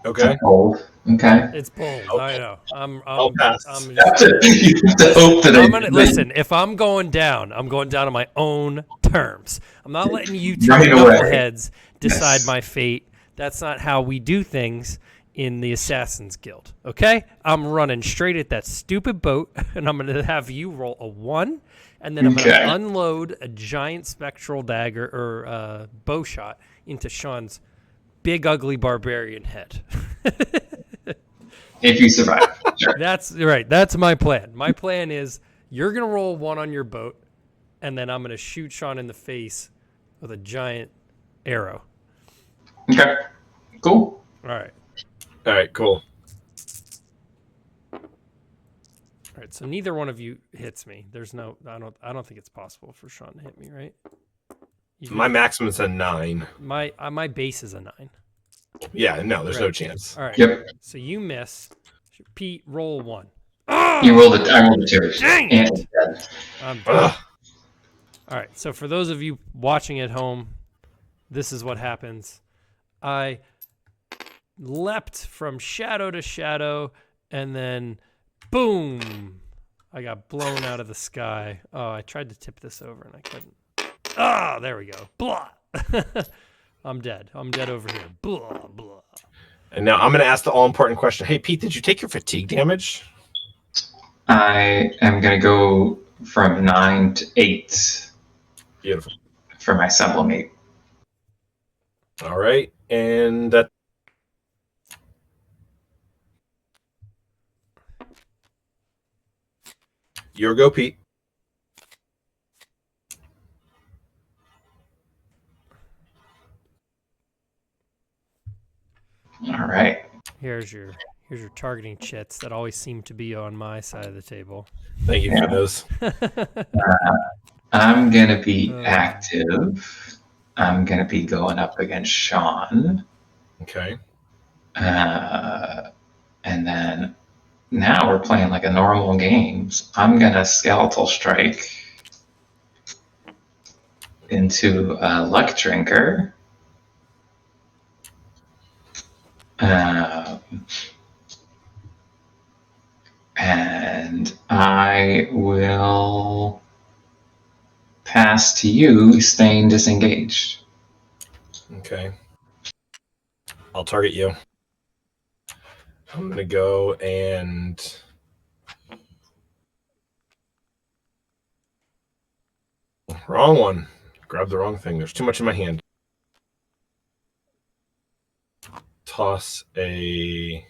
Okay. Bold. Okay. It's bold. Okay. I know. I'll pass. You have to hope that listen, if I'm going down on my own terms. I'm not letting you two Right away. knuckleheads decide Yes. my fate. That's not how we do things in the Assassin's Guild. Okay? I'm running straight at that stupid boat, and I'm going to have you roll a 1, and then I'm going to unload a giant spectral dagger or bow shot into Sean's big, ugly barbarian head. If you survive. Sure. That's right. That's my plan. My plan is you're going to roll 1 on your boat, and then I'm going to shoot Sean in the face with a giant arrow. Okay. Cool. All right. All right. Cool. All right. So neither one of you hits me. There's no. I don't think it's possible for Sean to hit me. Right. My maximum's a 9. My base is a 9. Yeah. No, there's no chance. All right. Yep. So you miss. Pete, roll 1. You rolled it. I rolled a 2. Dang it! I'm done. Ugh. All right. So for those of you watching at home, this is what happens. I leapt from shadow to shadow, and then boom, I got blown out of the sky. Oh, I tried to tip this over and I couldn't. Ah, there we go. Blah. I'm dead. I'm dead over here. Blah, blah. And now I'm going to ask the all-important question. Hey, Pete, did you take your fatigue damage? I am going to go from 9 to 8. Beautiful. For my sublimate. All right. And that. Your go, Pete. All right. Here's your targeting chits that always seem to be on my side of the table. Thank you for those. I'm going to be active. I'm going to be going up against Sean. Okay. And then now we're playing like a normal game. I'm going to skeletal strike into a luck drinker. And I will pass to you, staying disengaged. Okay. I'll target you. I'm going to go and... Wrong one. grabbed the wrong thing. There's too much in my hand. Toss a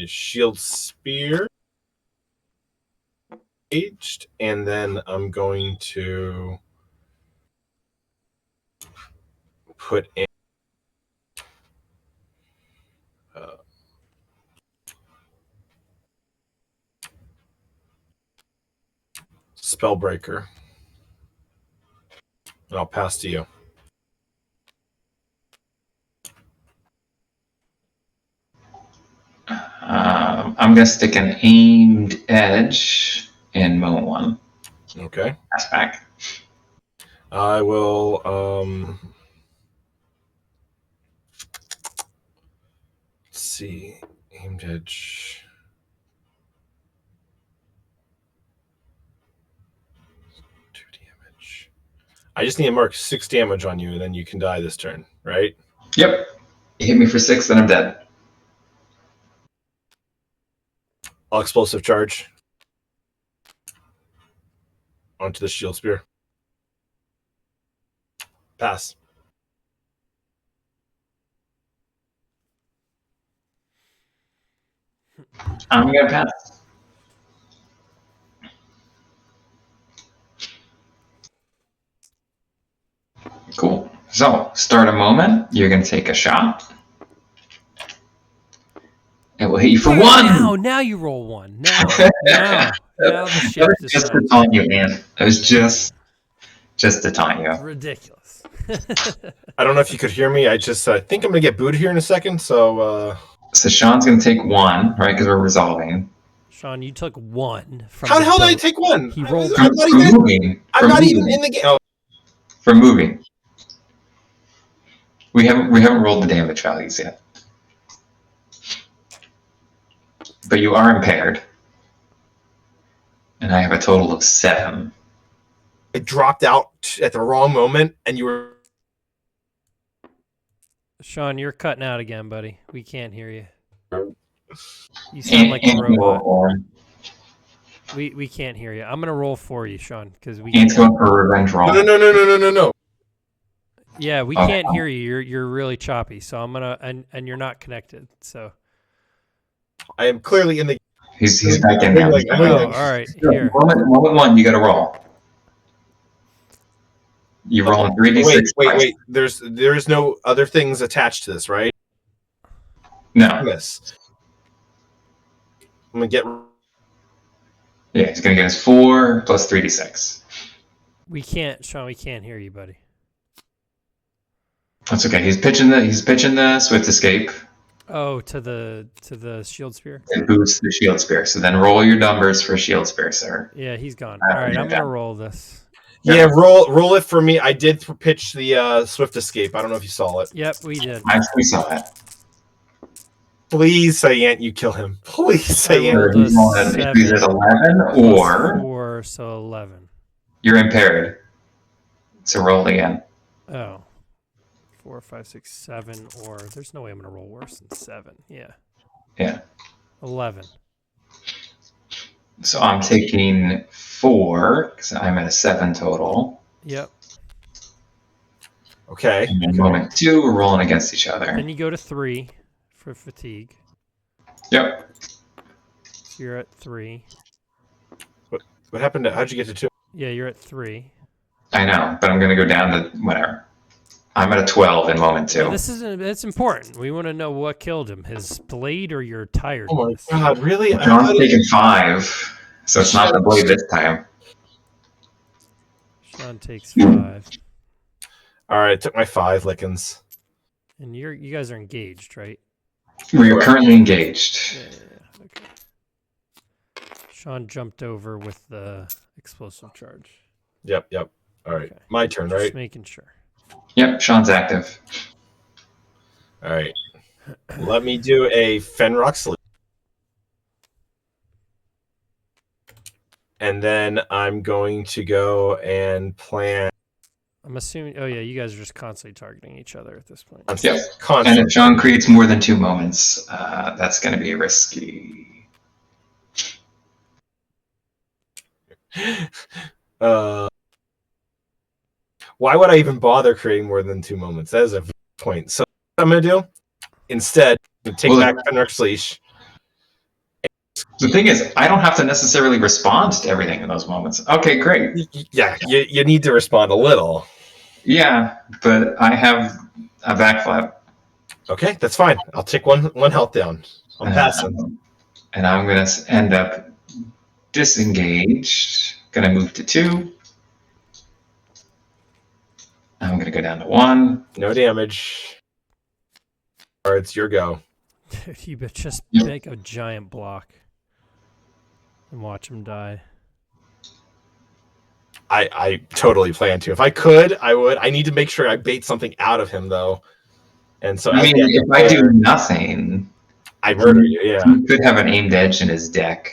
shield spear. Aged, and then I'm going to put in Spellbreaker. And I'll pass to you. I'm going to stick an aimed edge in moment 1. Okay. Pass back. I will let's see. Aimed edge. 2 damage. I just need to mark 6 damage on you, and then you can die this turn, right? Yep. You hit me for 6, then I'm dead. I'll explosive charge onto the shield spear. Pass. I'm going to pass. Cool. So, start a moment. You're going to take a shot. It will hit you for 1. Now you roll 1. Now the ship That was just to taunt you, man. It was just to taunt you. Ridiculous. I don't know if you could hear me. I just think I'm going to get booed here in a second, so... So Sean's going to take 1, right, because we're resolving. Sean, you took 1 from How the hell boat. did I take 1? He rolled I'm not even, moving. I'm not even in the game. Oh. For moving. We haven't rolled the damage values yet. But you are impaired. And I have a total of 7. It dropped out at the wrong moment, and you were... Sean, you're cutting out again, buddy. We can't hear you. You sound like a and robot. We can't hear you. I'm gonna roll for you, Sean, because we. Ant's going for a revenge roll. No. Yeah, we can't hear you. You're really choppy. So I'm gonna and you're not connected. So I am clearly in the... He's back in now. all right. Here. Moment 1, you got to roll. You roll in 3d6. Wait. There is no other things attached to this, right? No. Yes. I'm gonna get... Yeah, he's gonna get his 4 plus 3d6. We can't, Sean. We can't hear you, buddy. That's okay. He's pitching the swift escape. Oh, to the shield spear. It boosts the shield spear. So then roll your numbers for shield spear, sir. Yeah, he's gone. All right, I'm gonna roll this. Yeah, roll it for me. I did pitch the swift escape. I don't know if you saw it. Yep, we did. We saw that. Please say Ant, you kill him. Please say Ant. He's either 11 or 4, so 11. You're impaired. So roll again. Oh. 4, 5, 6, 7, or there's no way I'm gonna roll worse than 7. Yeah. 11. So I'm taking 4 because I'm at a 7 total. Yep. Okay. And then moment 2, we're rolling against each other. Then you go to 3 for fatigue. Yep. So you're at 3. What happened to... How'd you get to 2? Yeah, you're at 3. I know, but I'm going to go down to whatever. I'm at a 12 in moment 2. Well, it's important. We want to know what killed him, his blade or your tiredness. Oh my god, really? John's taking 5, so it's not the blade this time. Sean takes 5. All right, I took my 5 lickings. And you guys are engaged, right? We are currently engaged. Yeah. Okay. Sean jumped over with the explosive charge. Yep. All right, Okay. my turn, right? Just making sure. Yep, Sean's active. All right. Let me do a Fenrock Sleep. And then I'm going to go and plan... I'm assuming. Oh yeah, you guys are just constantly targeting each other at this point. Yep. Constantly. And if John creates more than 2 moments, that's going to be risky. Why would I even bother creating more than 2 moments? That is a point. So what I'm going to do instead, take back Fenric's Leash. The thing is, I don't have to necessarily respond to everything in those moments. Okay, great. Yeah, you need to respond a little. Yeah, but I have a backflap. Okay, that's fine. I'll take one health down. I'm passing. And I'm going to end up disengaged. Going to move to 2. I'm going to go down to 1. No damage. Or it's your go. Dude, you bet just make a giant block and watch him die. I totally plan to. If I could, I would. I need to make sure I bait something out of him, though. And so, I mean, if I do nothing, I murder you. Yeah, he could have an aimed edge in his deck.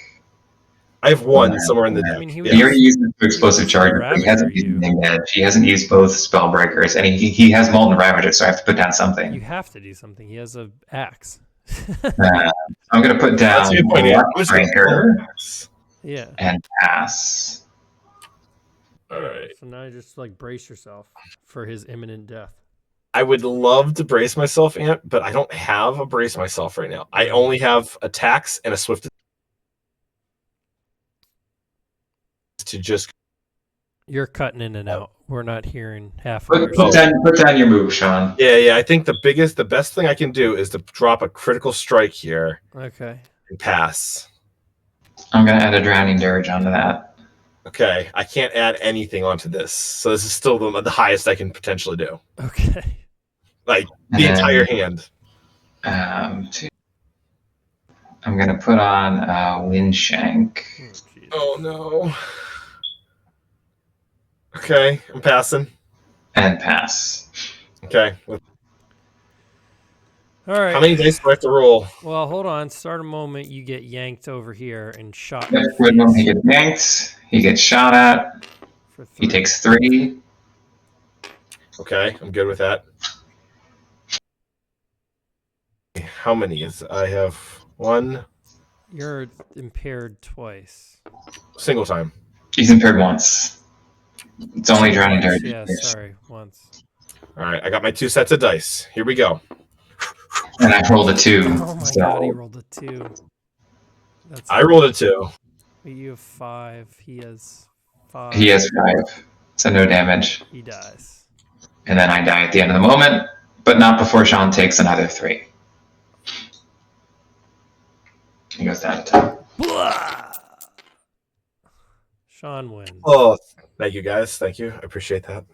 I have one somewhere in the deck. I mean, He already used it for explosive charges, but he hasn't used you. aimed edge. He hasn't used both Spellbreakers, and he has Molten Ravager, so I have to put down something. You have to do something. He has an axe. I'm going to put down Breaker Yeah. and pass. All right. So now you just like brace yourself for his imminent death. I would love to brace myself, Ant, but I don't have a brace myself right now. I only have attacks and a swift to just. You're cutting in and out. We're not hearing half of Put down your move, Sean. Yeah. I think the best thing I can do is to drop a critical strike here. Okay. And pass. I'm going to add a Drowning Dirge onto that. Okay, I can't add anything onto this, so this is still the highest I can potentially do. Okay. Like the entire hand. I'm going to put on Windshank. Oh no. Okay, I'm passing. And pass. Okay. All right. How many dice do I have to roll? Well, hold on. Start a moment. You get yanked over here and shot. He gets yanked. He gets shot at. He takes 3. Okay, I'm good with that. How many is I have 1? You're impaired twice. Single time. He's impaired once. It's only Drowning Dirge. Yeah, sorry, once. All right, I got my 2 sets of dice. Here we go. And I rolled a 2. Oh my god, he rolled a 2. I rolled a 2. You have 5. He has 5. He has 5. So no damage. He dies. And then I die at the end of the moment, but not before Sean takes another 3. He goes down to 10. Sean wins. Oh, thank you guys. Thank you. I appreciate that.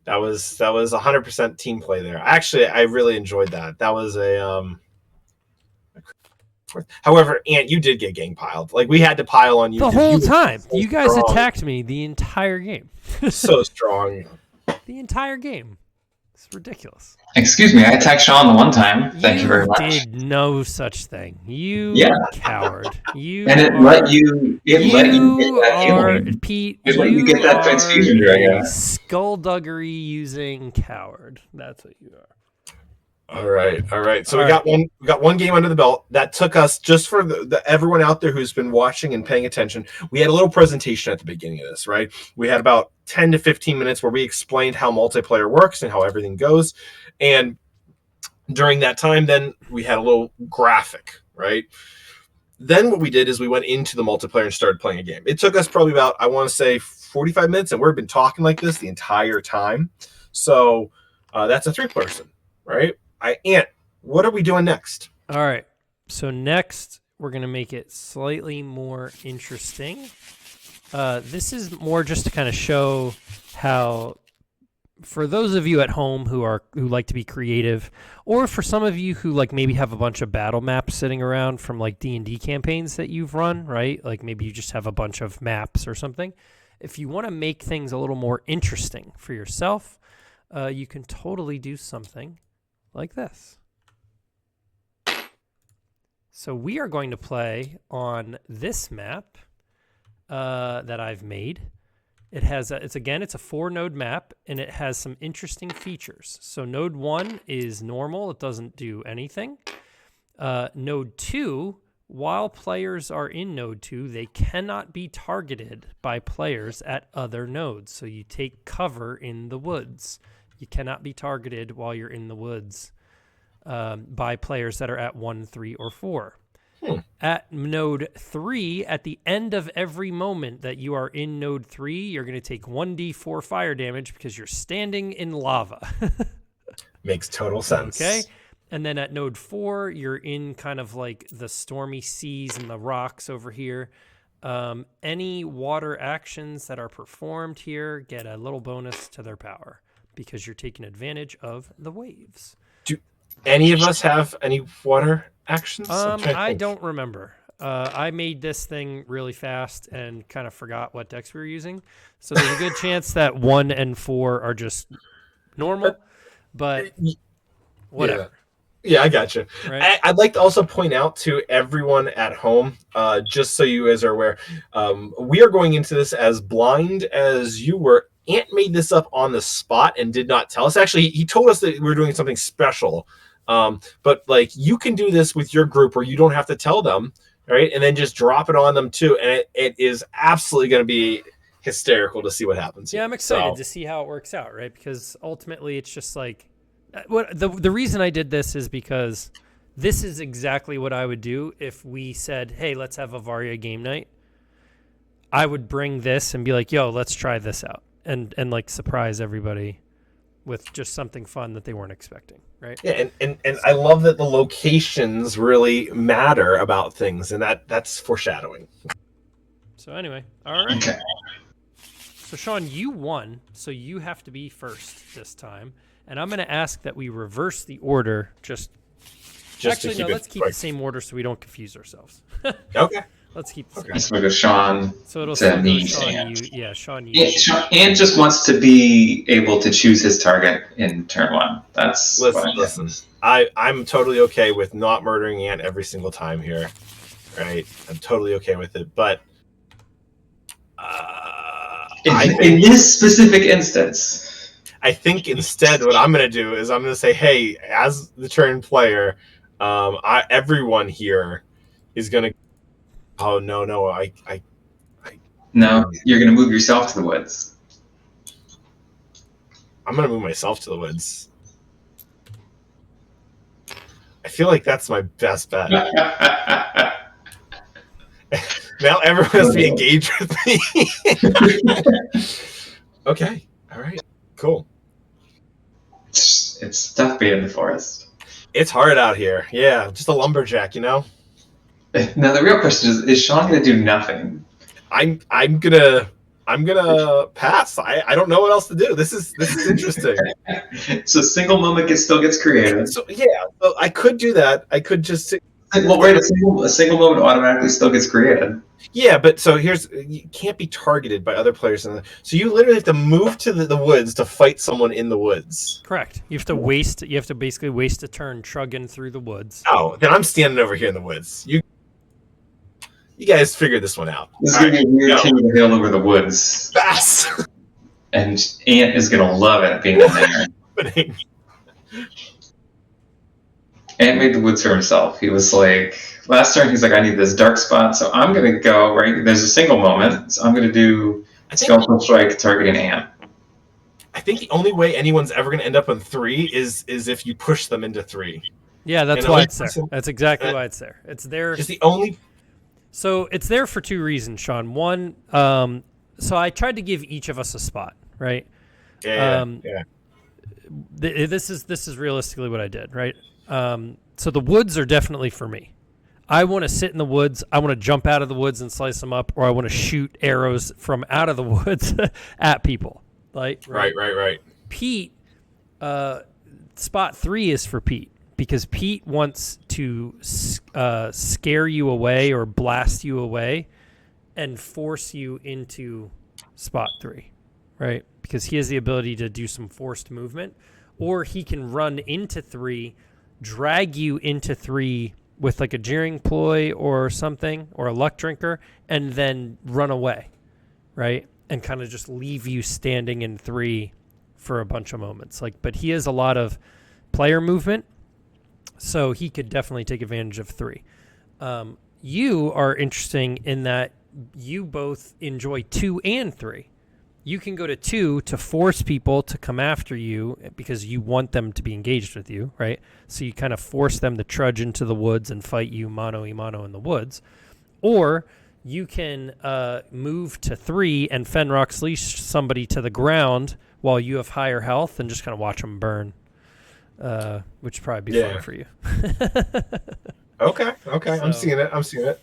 That was 100% team play there. Actually, I really enjoyed that. That was a However, Ant, you did get gang piled. Like we had to pile on you the whole time. So you guys strong. attacked me the entire game. So strong. The entire game. It's ridiculous. Excuse me, I attacked Sean the one time. Thank you very much. You did no such thing. You coward. You and it let you get that healing. Pete, it let you get that transfusion dragon. Skullduggery using coward. That's what you are. All right. So we got one game under the belt. That took us, just for the everyone out there who's been watching and paying attention, we had a little presentation at the beginning of this, right? We had about 10 to 15 minutes where we explained how multiplayer works and how everything goes. And during that time, then we had a little graphic, right? Then what we did is we went into the multiplayer and started playing a game. It took us probably about, I want to say, 45 minutes, and we've been talking like this the entire time. So that's a 3-person, right? Ant, what are we doing next? All right. So next, we're going to make it slightly more interesting. This is more just to kind of show how, for those of you at home who like to be creative, or for some of you who like maybe have a bunch of battle maps sitting around from like D&D campaigns that you've run, right? Like maybe you just have a bunch of maps or something. If you want to make things a little more interesting for yourself, you can totally do something like this. So we are going to play on this map that I've made. It has it's a 4-node map, and it has some interesting features. So node 1 is normal. It doesn't do anything. Node 2, While players are in node 2, they cannot be targeted by players at other nodes. So you take cover in the woods. You cannot be targeted while you're in the woods by players that are at 1, 3, or 4. At node 3, at the end of every moment that you are in node 3, you're going to take 1d4 fire damage because you're standing in lava. Makes total sense. Okay. And then at node 4, you're in kind of like the stormy seas and the rocks over here. Any water actions that are performed here get a little bonus to their power because you're taking advantage of the waves. Do any of us have any water actions? I don't remember. I made this thing really fast and kind of forgot what decks we were using. So there's a good chance that 1 and 4 are just normal, but whatever. Yeah, I got you. Right? I'd like to also point out to everyone at home, just so you guys are aware, we are going into this as blind as you were. Ant made this up on the spot and did not tell us. Actually, he told us that we were doing something special. But like you can do this with your group where you don't have to tell them, right? And then just drop it on them too. And it is absolutely going to be hysterical to see what happens. Yeah, I'm excited to see how it works out, right? Because ultimately it's just like the reason I did this is because this is exactly what I would do if we said, hey, let's have a Varia game night. I would bring this and be like, yo, let's try this out and like surprise everybody with just something fun that they weren't expecting, right? Yeah, and I love that the locations really matter about things, and that's foreshadowing. So anyway, all right. Okay. So Sean, you won, so you have to be first this time. And I'm going to ask that we reverse the order. Actually, no, let's keep the same order so we don't confuse ourselves. Okay. Let's keep the same. Let's go to Sean. So it'll to still go me, Sean, Ant. you. Yeah, Sean, you. Ant just wants to be able to choose his target in turn 1. That's listen. I'm totally okay with not murdering Ant every single time here, right? I'm totally okay with it, but in this specific instance. I think instead what I'm going to do is I'm going to say, hey, as the turn player, everyone here is going to. Oh no! No, you're going to move yourself to the woods. I'm going to move myself to the woods. I feel like that's my best bet. Now everyone has to be engaged with me. Okay. All right. Cool. It's tough being in the forest. It's hard out here. Yeah, just a lumberjack, you know. Now the real question is Sean going to do nothing? I'm gonna pass. I don't know what else to do. This is interesting. So single moment still gets created. So yeah, so I could do that. I could just. Well, wait, a single moment automatically still gets created. Yeah, but so you can't be targeted by other players. So you literally have to move to the woods to fight someone in the woods. Correct. You have to basically waste a turn trugging through the woods. Oh, then I'm standing over here in the woods. You guys figured this one out. This is going to be a weird king of the hill over the woods. Pass. And Ant is going to love it being in there. Ant made the woods for himself. He was like, last turn, he's like, I need this dark spot, so I'm going to go, right? There's a single moment, so I'm going to do Skeletal Strike targeting Ant. I think the only way anyone's ever going to end up on 3 is if you push them into 3. Yeah, that's why it's there. That's exactly why it's there. It's there. It's the only. So it's there for 2 reasons, Sean. One, so I tried to give each of us a spot, right? Yeah. This is realistically what I did, right? So the woods are definitely for me. I want to sit in the woods. I want to jump out of the woods and slice them up, or I want to shoot arrows from out of the woods at people. Right. Pete, spot 3 is for Pete because Pete wants to scare you away or blast you away and force you into spot 3, right? Because he has the ability to do some forced movement, or he can run into 3, drag you into 3 with like a jeering ploy or something, or a luck drinker, and then run away, right? And kind of just leave you standing in 3 for a bunch of moments. But he has a lot of player movement, so he could definitely take advantage of 3. you are interesting in that you both enjoy 2 and 3. You can go to 2 to force people to come after you because you want them to be engaged with you, right? So you kind of force them to trudge into the woods and fight you mano a mano in the woods. Or you can move to 3 and Fenrock's leash somebody to the ground while you have higher health and just kind of watch them burn, which would probably be fun for you. Okay. So, I'm seeing it.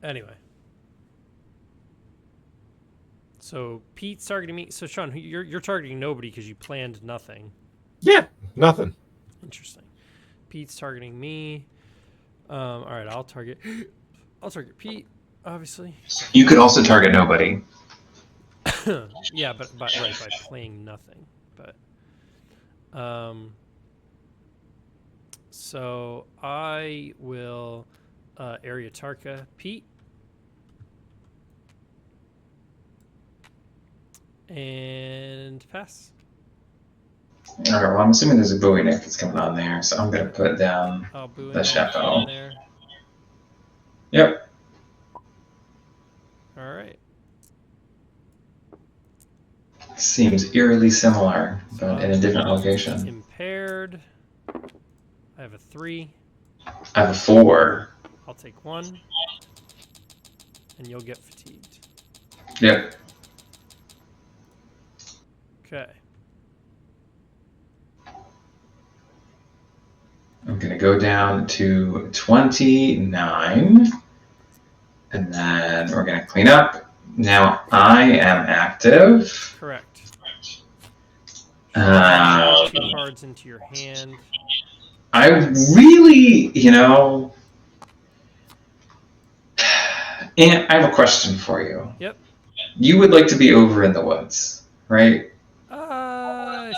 Anyway. So Pete's targeting me. So Sean, you're targeting nobody because you planned nothing. Yeah, nothing. Interesting. Pete's targeting me. All right, I'll target Pete, obviously. You could also target nobody. Yeah, but by playing nothing. But so I will area Tarka Pete. And pass. All right, well, I'm assuming there's a buoy neck that's coming on there, so I'm going to put down the chapeau. There. Yep. All right. Seems eerily similar, but in a different location. Impaired. I have a 3. I have a 4. I'll take 1. And you'll get fatigued. Yep. Okay. I'm going to go down to 29. And then we're going to clean up. Now I am active. Correct. 2 Um, cards into your hand. I really, and I have a question for you. Yep. You would like to be over in the woods, right?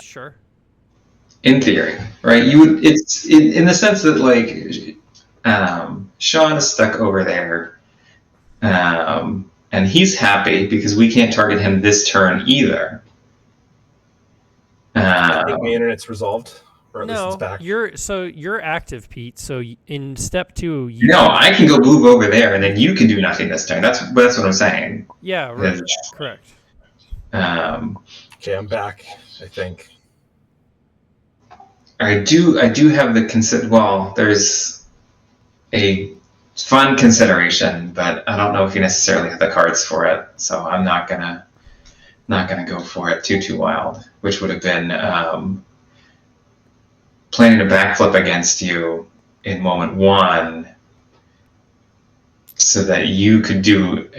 Sure. In theory, right? You would. It's in the sense that Sean is stuck over there, and he's happy because we can't target him this turn either. I think the internet's resolved, or at least it's back. You're active, Pete. So in step 2, I can go move over there, and then you can do nothing this turn. That's what I'm saying. Yeah, right. Correct. Okay, I'm back. I think. I do have the well, there's a fun consideration, but I don't know if you necessarily have the cards for it, so I'm not gonna go for it too wild, which would have been planning a backflip against you in moment 1 so that you could do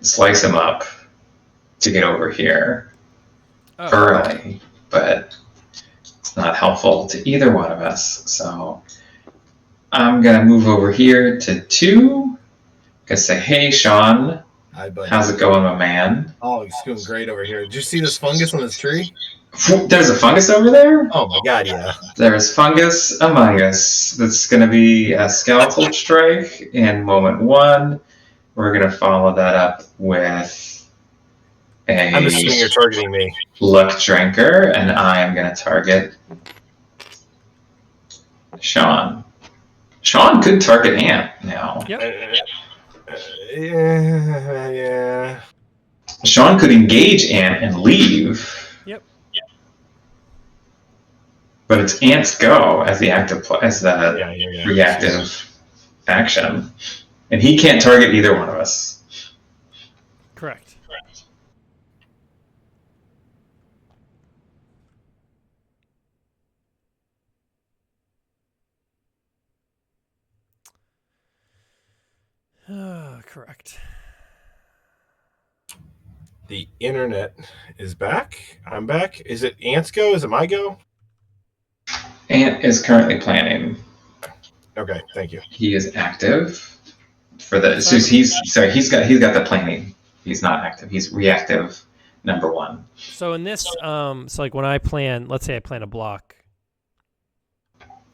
slice him up to get over here early, but it's not helpful to either one of us. So I'm going to move over here to 2. Gonna say, hey, Sean. Hi, buddy. How's it going, my man? Oh, it's doing great over here. Did you see this fungus on this tree? There's a fungus over there? Oh, my God, yeah. There's fungus among us. That's going to be a skeletal strike in moment 1. We're going to follow that up with I'm assuming you're targeting me. Luck Drinker, and I am going to target Sean. Sean could target Ant now. Yep. Yeah. Sean could engage Ant and leave. Yep. But it's Ant's go as the reactive action, and he can't target either one of us. Correct. Correct. The internet is back. I'm back. Is it Ant's go? Is it my go? Ant is currently planning. Okay, thank you. He is active for the. So he's got the planning. He's not active. He's reactive. Number 1. So in this, so like when I plan, let's say I plan a block.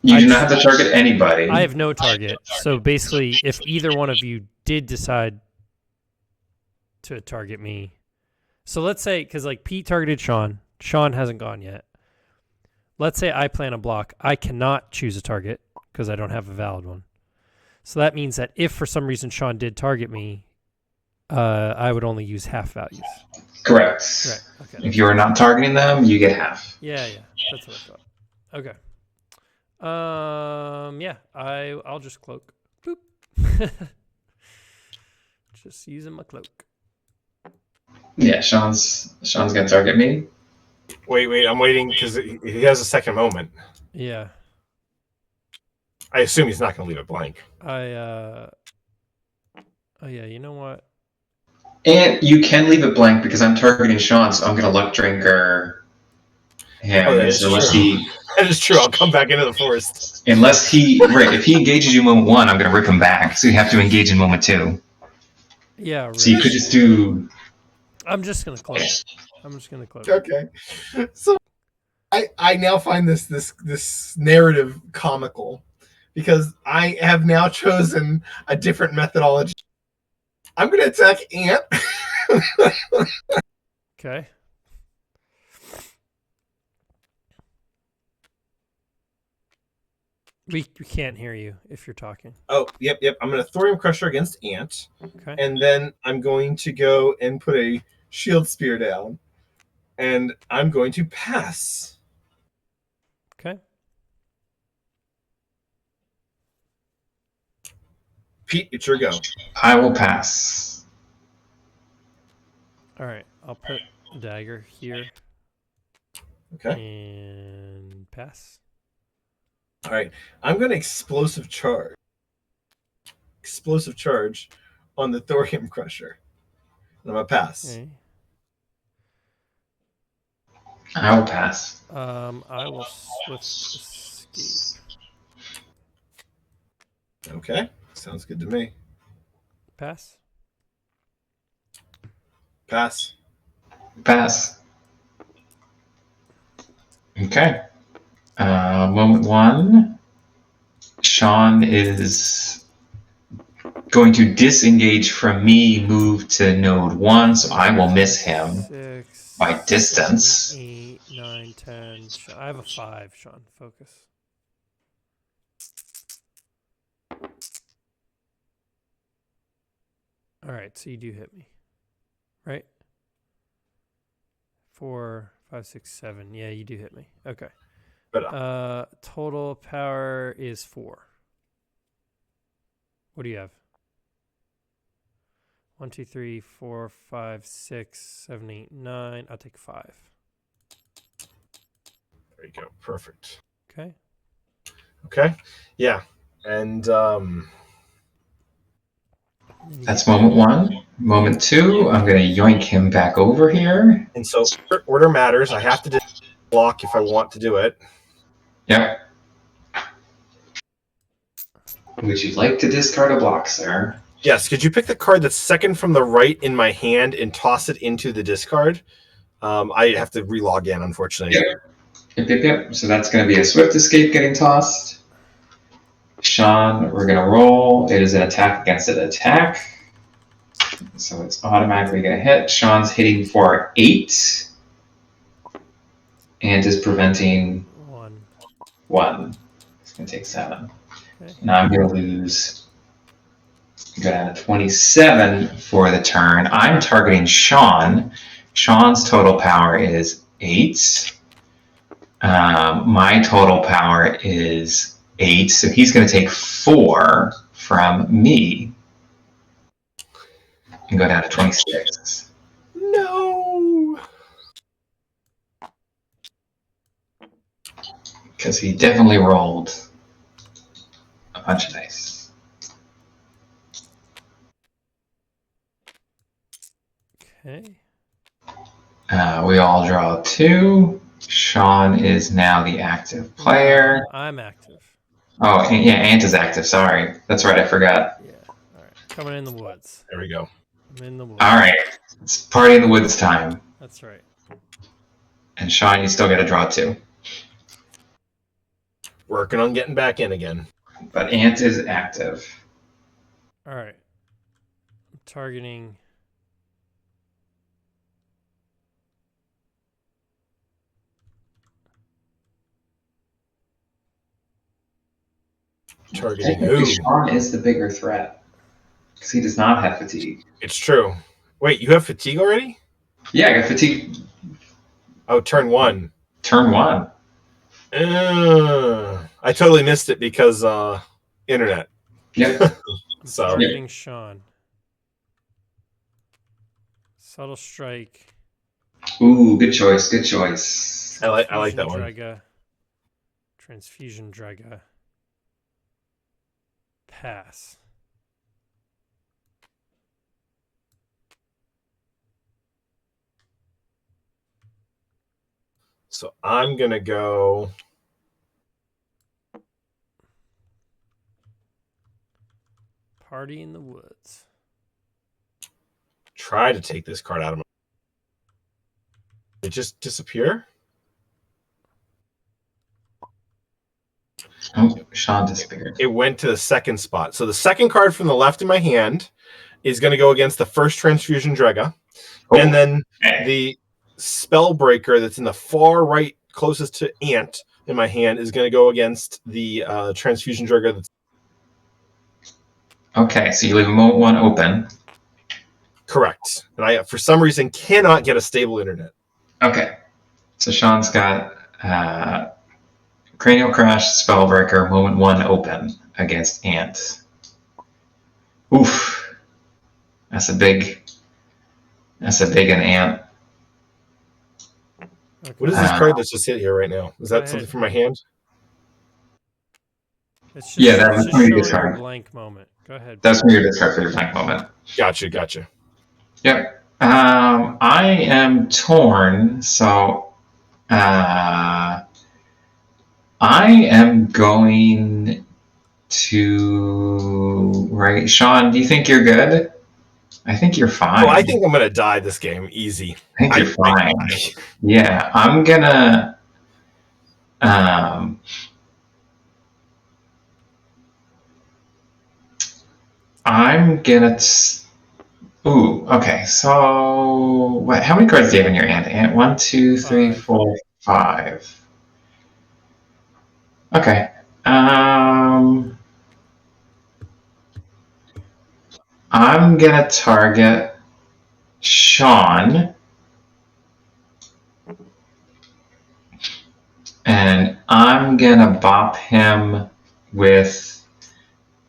You do not have to target anybody. I have no target. So basically, if either one of you did decide to target me, so let's say, because like Pete targeted Sean hasn't gone yet. Let's say I plan a block. I cannot choose a target because I don't have a valid one. So that means that if for some reason Sean did target me, I would only use half values. Correct. Right. Okay. If you are not targeting them, you get half. Yeah. That's what I thought. Okay. Yeah. I'll just cloak. Boop. Just using my cloak. Yeah, Sean's gonna target me. Wait. I'm waiting because he has a second moment. Yeah. I assume he's not going to leave it blank. Oh yeah. You know what? And you can leave it blank because I'm targeting Sean, so I'm gonna luck drinker him. Oh, that is unless true. he That is true. I'll come back into the forest. if he engages you in moment 1, I'm gonna rip him back. So you have to engage in moment 2. Yeah. Right. So you could just do. I'm just gonna cloak. Okay. So I now find this narrative comical because I have now chosen a different methodology. I'm going to attack Ant. Okay. We can't hear you if you're talking. Oh, yep. I'm going to Thorium Crusher against Ant. Okay. And then I'm going to go and put a Shield Spear down. And I'm going to pass. Okay. Pete, it's your go. I will pass. All right. I'll put a dagger here. Okay. And pass. All right. I'm going to Explosive Charge. Explosive Charge on the Thorium Crusher. And I'm going to pass. Okay. I will pass. I will swift escape. Okay. Sounds good to me. Pass. Pass. Pass. Okay. Moment 1. Sean is going to disengage from me, move to node 1, so I will miss him 6, by distance. 7, 8, 9, 10. I have a 5, Sean. Focus. All right, so you do hit me, right? 4, 5, 6, 7. Yeah, you do hit me. Okay. But total power is 4. What do you have? 1, 2, 3, 4, 5, 6, 7, 8, 9. I'll take 5. there you go. Perfect. Okay. Okay. Yeah. And That's moment 1. Moment 2, I'm going to yoink him back over here. and so order matters. I have to block if I want to do it. Yep. Would you like to discard a block, sir? Yes. Could you pick the card that's second from the right in my hand and toss it into the discard? I have to relog in, unfortunately. Yep. So that's going to be a swift escape getting tossed. Sean, we're going to roll. It is an attack against an attack. So it's automatically going to hit. Sean's hitting for 8. And is preventing 1. It's going to take 7. Okay. Now I'm going to lose. Go down to 27 for the turn. I'm targeting Sean. Sean's total power is 8. My total power is 8, so he's going to take 4 from me and go down to 26. No. Because he definitely rolled a bunch of dice. Okay. We all draw 2. Sean is now the active player. I'm active. Oh, and, yeah, Ant is active. Sorry. That's right, I forgot. Yeah. All right. Coming in the woods. There we go. I'm in the woods. All right. It's party in the woods time. That's right. And Sean, you still got to draw 2. Working on getting back in again. But Ant is active. All right. I'm targeting. Targeting Technically, who? Sean is the bigger threat because he does not have fatigue. It's true. Wait, you have fatigue already? Yeah, I got fatigue Oh, turn 1. turn 1. I totally missed it because internet. Yep. So Targeting Sean. Subtle Strike. Ooh, good choice. Good choice. I like that one. Transfusion Draga. Pass. So I'm gonna go. Party in the Woods. Try to take this card out of my. It just disappear? Oh, Sean disappeared. It went to the second spot. So the second card from the left in my hand is going to go against the first Transfusion Draga. Oh, And then okay. the Spellbreaker that's in the far right closest to Ant in my hand is going to go against the Transfusion Draga. That's Okay, so you leave Moment 1 open. correct. And I, for some reason, cannot get a stable internet. Okay, so Sean's got Cranial Crash, Spellbreaker, Moment 1 open against Ant. Oof. That's a big an Ant. Okay. What is this card that's just hit here right now? Is that something from my hand? It's just, Yeah, that's just from your showing discard. your blank moment. Go ahead. That's from your discard for your blank moment. Gotcha. Yep. I am torn, so I am going to. Right, Sean, do you think you're good? I think you're fine. Oh, I think I'm going to die this game. Easy. I think you're fine. Yeah, I'm gonna. I'm gonna. Ooh, okay. So, what? How many cards do you have in your hand? And 1, 2, 3, 4, 5. Okay. I'm gonna target Sean, and I'm gonna bop him with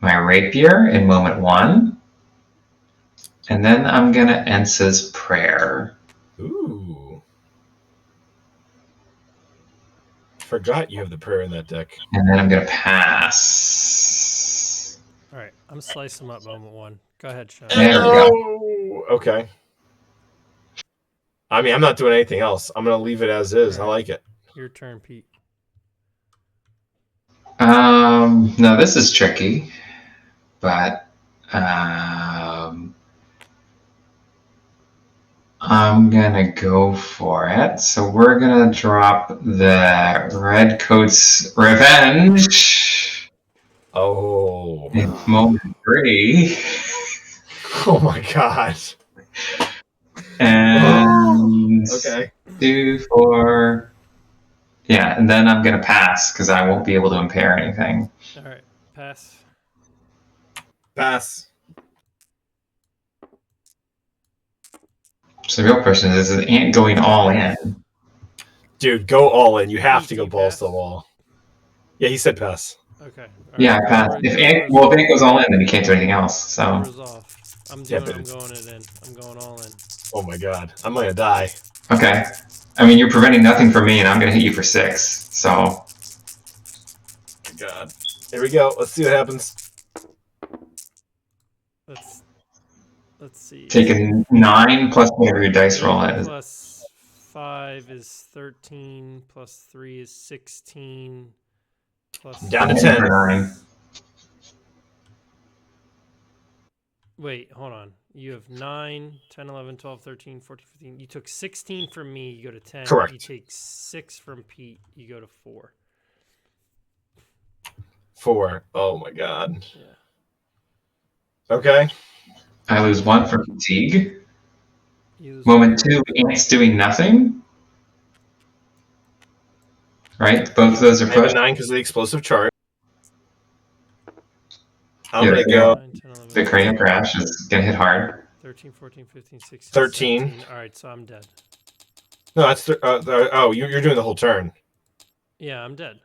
my rapier in moment 1. And then I'm gonna Ensa's Prayer. Ooh. Forgot you have the prayer in that deck. And then I'm gonna pass. All right, I'm slicing them up moment 1. Go ahead, Sean. There we go. Okay. I mean, I'm not doing anything else. I'm gonna leave it as is. Right. I like it. Your turn, Pete. No, this is tricky, but I'm gonna go for it. So we're gonna drop the Redcoat's Revenge. Oh. In moment 3. Oh my god. And okay. 2, 4. Yeah, and then I'm gonna pass because I won't be able to impair anything. All right, pass. Pass. So the real question is Ant going all in? Dude, go all in. You have to go balls to the wall. Yeah, he said pass. Okay. Yeah, I pass. If Ant goes all in, then he can't do anything else. So. I'm going it in. I'm going all in. Oh my god, I'm gonna die. Okay. I mean, you're preventing nothing from me, and I'm gonna hit you for 6. So. Oh my god. Here we go. Let's see what happens. Let's see. Taking 9 plus whatever your dice roll is. Plus 5 is 13. Plus 3 is 16. Plus down to 10. 9. Wait, hold on. You have 9, 10, 11, 12, 13, 14, 15. You took 16 from me, you go to 10. Correct. You take 6 from Pete, you go to 4. 4. Oh my god. Yeah. Okay. I lose 1 for fatigue. Moment 2, Ant's doing nothing. Right? Both of those are pushed. 9 because of the explosive charge. I'm Yeah, gonna yeah. go 9, 10, 11, The cranium crash is gonna hit hard. 13, 14, 15, 16, 13. 17. All right, so I'm dead. No, that's you're doing the whole turn. Yeah, I'm dead.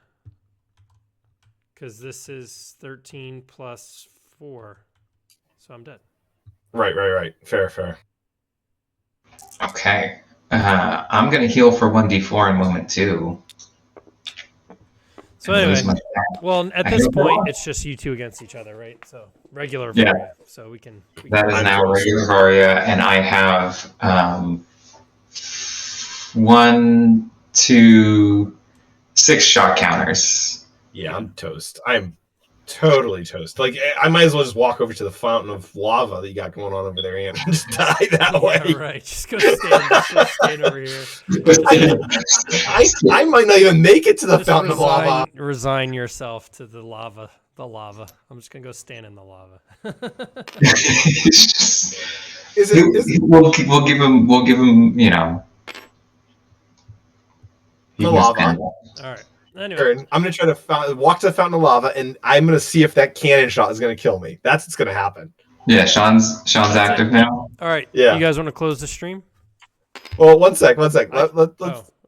Because this is 13 plus 4. So I'm dead. Right. Fair. Okay. I'm gonna heal for 1d4 in moment 2. So And anyway, lose my- well, at I this heal for point, one. it's just you two against each other, right? So regular Yeah. Varia. So we can That is I'm now toast. regular Varia, and I have 1, 2, 6 shot counters. Yeah, I'm toast. I'm totally toast. Like I might as well just walk over to the fountain of lava that you got going on over there and just die that way. Yeah, right. Just go stand over here. I might not even make it to the Just fountain of lava. resign yourself to the lava. The lava. I'm just gonna go stand in the lava. It's just- Is it we'll give him, you know. he The can lava. stand up. All right. Anyway, turn? I'm gonna try to walk to the fountain of lava, and I'm gonna see if that cannon shot is gonna kill me. That's what's gonna happen. Yeah, Sean's active now. all right. Yeah. You guys want to close the stream? Well, one sec. Let's. all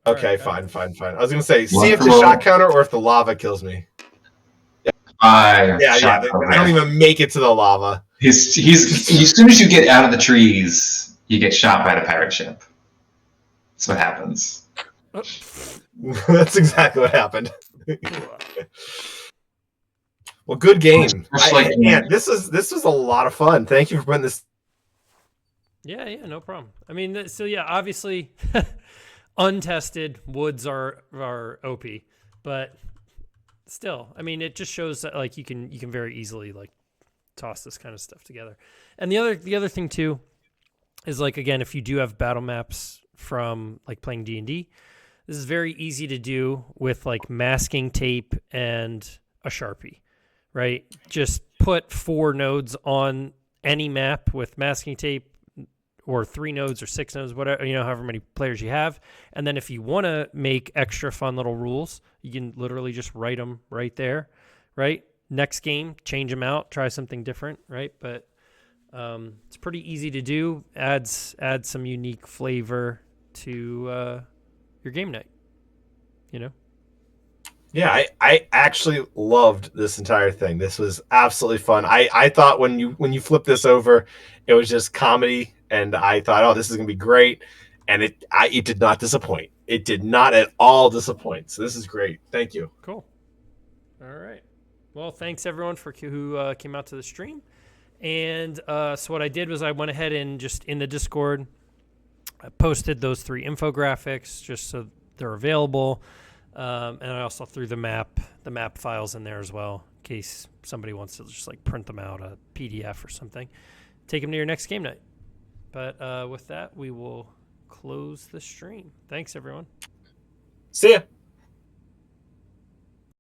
Okay, right, fine. I was gonna say, One see if the for shot all. counter or if the lava kills me. 5 Yeah. shot I cover. don't even make it to the lava. He's as soon as you get out of the trees, you get shot by the pirate ship. That's what happens. That's exactly what happened. Well, good game. This was a lot of fun. Thank you for putting this. Yeah, no problem. I mean, so yeah, obviously, untested woods are OP, but still, I mean, it just shows that like you can very easily like toss this kind of stuff together. And the other thing too is like, again, if you do have battle maps from like playing D&D, this is very easy to do with like masking tape and a Sharpie, right? Just put 4 nodes on any map with masking tape, or 3 nodes or 6 nodes, whatever, however many players you have. And then if you want to make extra fun little rules, you can literally just write them right there, right? Next game, change them out, try something different, right? But it's pretty easy to do. Adds some unique flavor to your game night, Yeah, I actually loved this entire thing. This was absolutely fun. I thought when you flip this over, it was just comedy, and I thought, oh, this is gonna be great, and it did not disappoint. It did not at all disappoint. So this is great. Thank you. Cool. All right. Well, thanks everyone who came out to the stream. And so what I did was I went ahead and just in the Discord, I posted those 3 infographics just so they're available. And I also threw the map files in there as well, in case somebody wants to just like print them out, a PDF or something. Take them to your next game night. But with that, we will close the stream. Thanks, everyone. See ya.